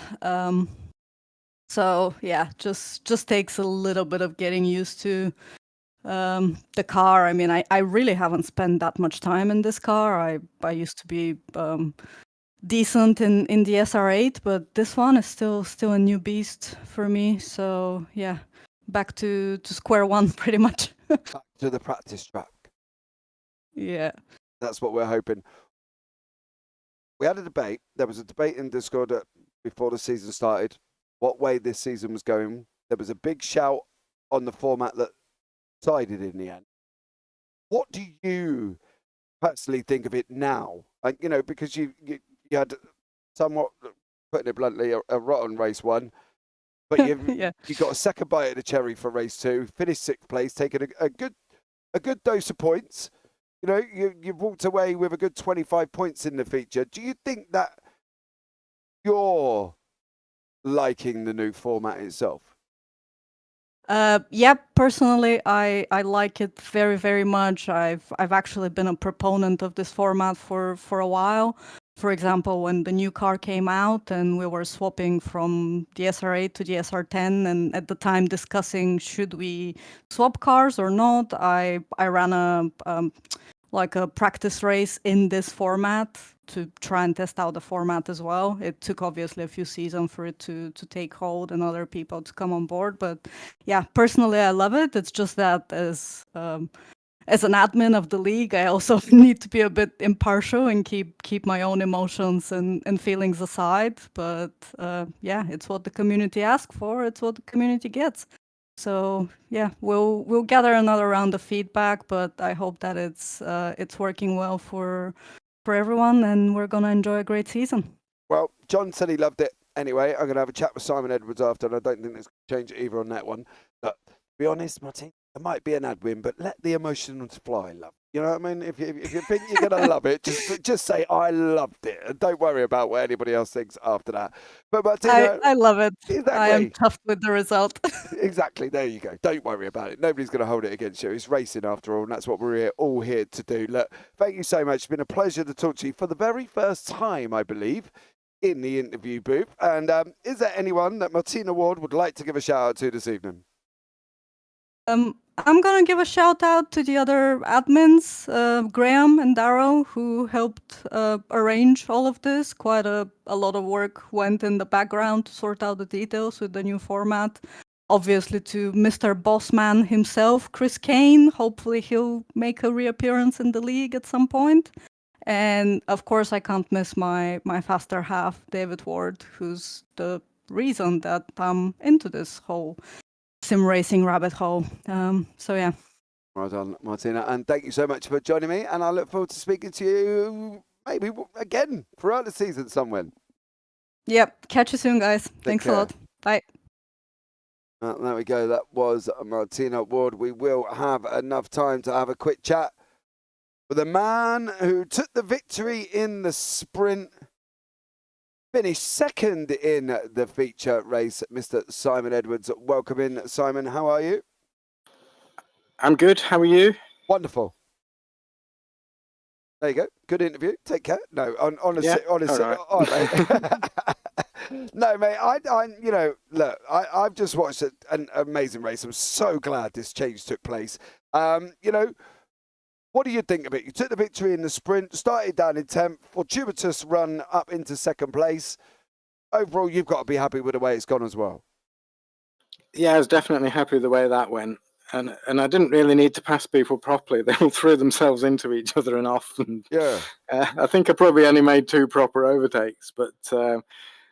So yeah, just takes a little bit of getting used to the car. I mean, I really haven't spent that much time in this car. I used to be decent in the SR8, but this one is still a new beast for me. So yeah, back to square one pretty much. Back to the practice track. Yeah. That's what we're hoping. We had a debate. There was a debate in Discord before the season started, what way this season was going. There was a big shout on the format that decided in the end. What do you personally think of it now? Like, you know, because you had somewhat, putting it bluntly, a rotten race 1, but Yeah. you got a second bite at the cherry for race 2, finished 6th place, taking a good dose of points. You know, you've walked away with a good 25 points in the feature. Do you think that you're liking the new format itself? Yeah, personally, I like it very, very much. I've actually been a proponent of this format for a while. For example, when the new car came out and we were swapping from the SR8 to the SR10, and at the time discussing should we swap cars or not, I ran a practice race in this format to try and test out the format as well. It took obviously a few seasons for it to take hold and other people to come on board. But yeah, personally, I love it. It's just that as an admin of the league, I also need to be a bit impartial and keep my own emotions and feelings aside. But yeah, it's what the community asks for. It's what the community gets. So yeah, we'll gather another round of feedback, but I hope that it's working well for everyone, and we're gonna enjoy a great season. Well, John said he loved it. Anyway, I'm going to have a chat with Simon Edwards after, and I don't think there's going to change either on that one. But to be honest, Martin, it might be an ad win, but let the emotions fly, love. You know what I mean? If you think you're going to love it, just say, I loved it. And don't worry about what anybody else thinks after that. But Martina, I love it. Exactly. I am chuffed with the result. Exactly. There you go. Don't worry about it. Nobody's going to hold it against you. It's racing after all, and that's what we're all here to do. Look, thank you so much. It's been a pleasure to talk to you for the very first time, I believe, in the interview booth. And is there anyone that Martina Ward would like to give a shout out to this evening? I'm gonna give a shout out to the other admins, Graham and Darrow, who helped arrange all of this. Quite a lot of work went in the background to sort out the details with the new format. Obviously to Mr. Bossman himself, Chris Kane. Hopefully he'll make a reappearance in the league at some point. And of course I can't miss my faster half, David Ward, who's the reason that I'm into this whole sim racing rabbit hole. So yeah. Well done, Martina, and thank you so much for joining me, and I look forward to speaking to you maybe again throughout the season somewhere. Yep, catch you soon, guys. Thanks a lot. Bye. There we go. That was Martina Ward. We will have enough time to have a quick chat with the man who took the victory in the sprint, finished second in the feature race, Mr. Simon Edwards. Welcome in, Simon. How are you? I'm good. How are you? Wonderful. There you go. Good interview. Take care. No, honestly, right. all right. No, mate. I've just watched an amazing race. I'm so glad this change took place. What do you think of it? You took the victory in the sprint, started down in 10th, fortuitous run up into second place. Overall, you've got to be happy with the way it's gone as well. Yeah, I was definitely happy with the way that went. And I didn't really need to pass people properly. They all threw themselves into each other and off. And, yeah. I think I probably only made 2 proper overtakes, but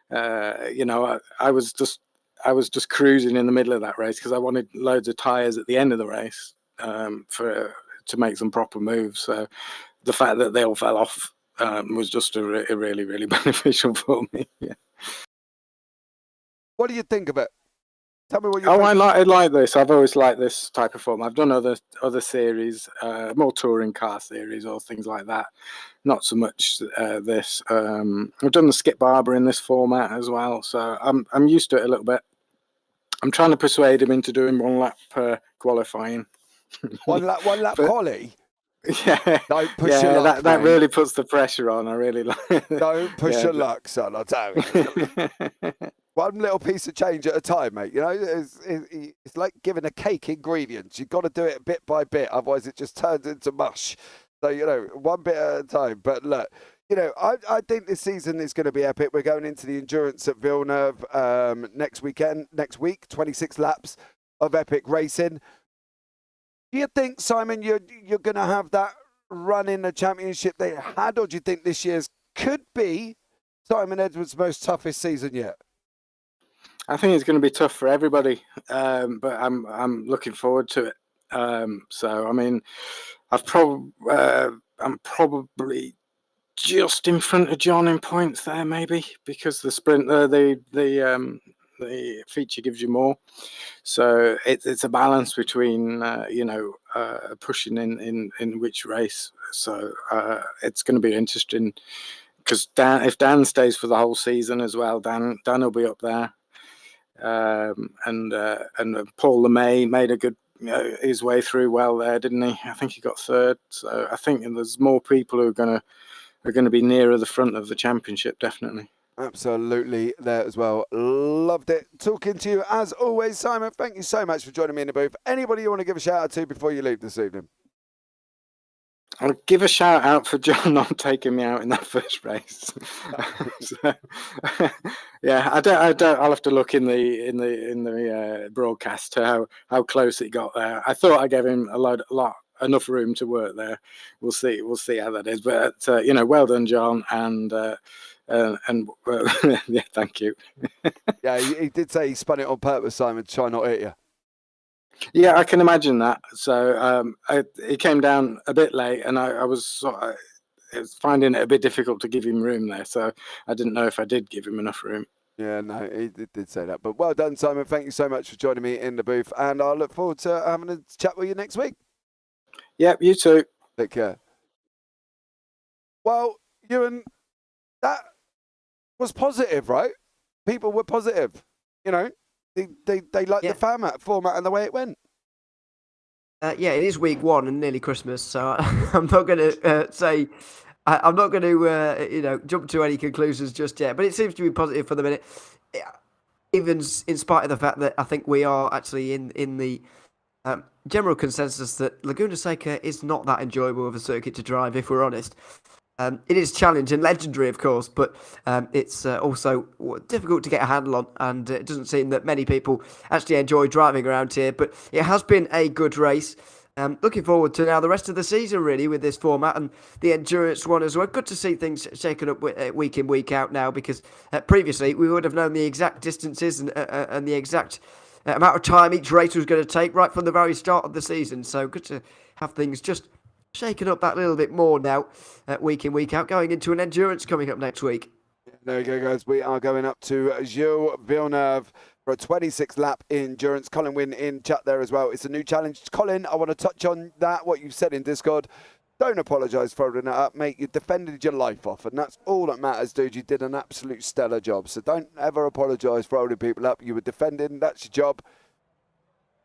I was just cruising in the middle of that race because I wanted loads of tyres at the end of the race to make some proper moves. So the fact that they all fell off was just a really, really beneficial for me. Yeah. What do you think of it? Tell me what you. I like this. I've always liked this type of form. I've done other series, more touring car series or things like that. Not so much this. I've done the Skip Barber in this format as well, so I'm used to it a little bit. I'm trying to persuade him into doing 1 lap per qualifying. One lap quali. Yeah, don't push your luck. That really puts the pressure on. I really like. Don't push your luck, son. I'll tell you. One little piece of change at a time, mate. You know, it's like giving a cake ingredients. You've got to do it bit by bit, otherwise it just turns into mush. So, one bit at a time. But look, I think this season is going to be epic. We're going into the endurance at Villeneuve next week, 26 laps of epic racing. Do you think, Simon, you're going to have that run in the championship they had, or do you think this year's could be Simon Edwards' most toughest season yet? I think it's going to be tough for everybody, but I'm looking forward to it. So I mean, I'm probably just in front of John in points there, maybe because the sprint, the feature gives you more. So it's a balance between pushing in which race. So it's going to be interesting because if Dan stays for the whole season as well, Dan will be up there. And Paul LeMay made a good his way through well there, didn't he? I think he got 3rd. So I think there's more people who are going to be nearer the front of the championship, definitely. Absolutely there as well. Loved it talking to you as always, Simon. Thank you so much for joining me in the booth. Anybody you want to give a shout out to before you leave this evening? I'll give a shout out for John not taking me out in that first race. So, yeah, I don't. I'll have to look in the broadcast to how close it got there. I thought I gave him enough room to work there. We'll see how that is. But well done, John, and yeah, thank you. Yeah, he did say he spun it on purpose, Simon, to try not to hit you. Yeah, I can imagine that. So it came down a bit late, and I was finding it a bit difficult to give him room there. So I didn't know if I did give him enough room. Yeah, no, he did say that. But well done, Simon. Thank you so much for joining me in the booth, and I look forward to having a chat with you next week. Yep, you too. Take care. Well, Ewan, that was positive, right? People were positive, They liked the format and the way it went. Yeah, it is week 1 and nearly Christmas, so I'm not going to say I'm not going to jump to any conclusions just yet. But it seems to be positive for the minute, even in spite of the fact that I think we are actually in the General consensus that Laguna Seca is not that enjoyable of a circuit to drive, if we're honest. It is challenging and legendary, of course, but it's also difficult to get a handle on, and it doesn't seem that many people actually enjoy driving around here. But it has been a good race. Looking forward to now the rest of the season, really, with this format and the endurance one as well. Good to see things shaken up week in, week out now, because previously we would have known the exact distances and the exact amount of time each race was going to take right from the very start of the season. So good to have things just shaken up that little bit more now, week in, week out, going into an endurance coming up next week. There we go, guys. We are going up to Gilles Villeneuve for a 26-lap endurance. Colin Wynn in chat there as well. It's a new challenge. Colin, I want to touch on that, what you've said in Discord. Don't apologise for holding that up, mate. You defended your life off, and that's all that matters, dude. You did an absolute stellar job. So don't ever apologise for holding people up. You were defending. That's your job.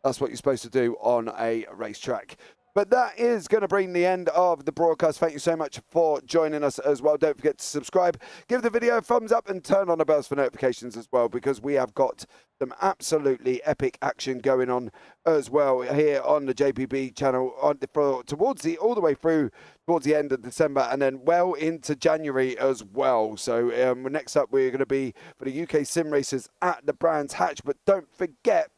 That's what you're supposed to do on a racetrack. But that is going to bring the end of the broadcast. Thank you so much for joining us as well. Don't forget to subscribe, give the video a thumbs up, and turn on the bells for notifications as well, because we have got some absolutely epic action going on as well here on the JPB channel all the way through towards the end of December, and then well into January as well. So next up, we're going to be for the UK sim racers at the Brands Hatch. But don't forget,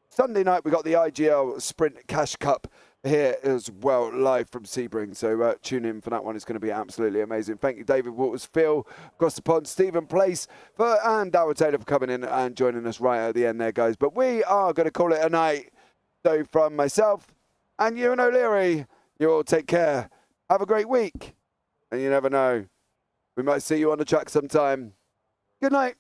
Sunday night we got the IGL Sprint Cash Cup here as well, live from Sebring. So tune in for that one. It's going to be absolutely amazing. Thank you, David Waters, Phil across the pond, Stephen Place, and Darrell Taylor for coming in and joining us right at the end there, guys. But we are going to call it a night. So from myself and Ewan O'Leary, you all take care. Have a great week. And you never know, we might see you on the track sometime. Good night.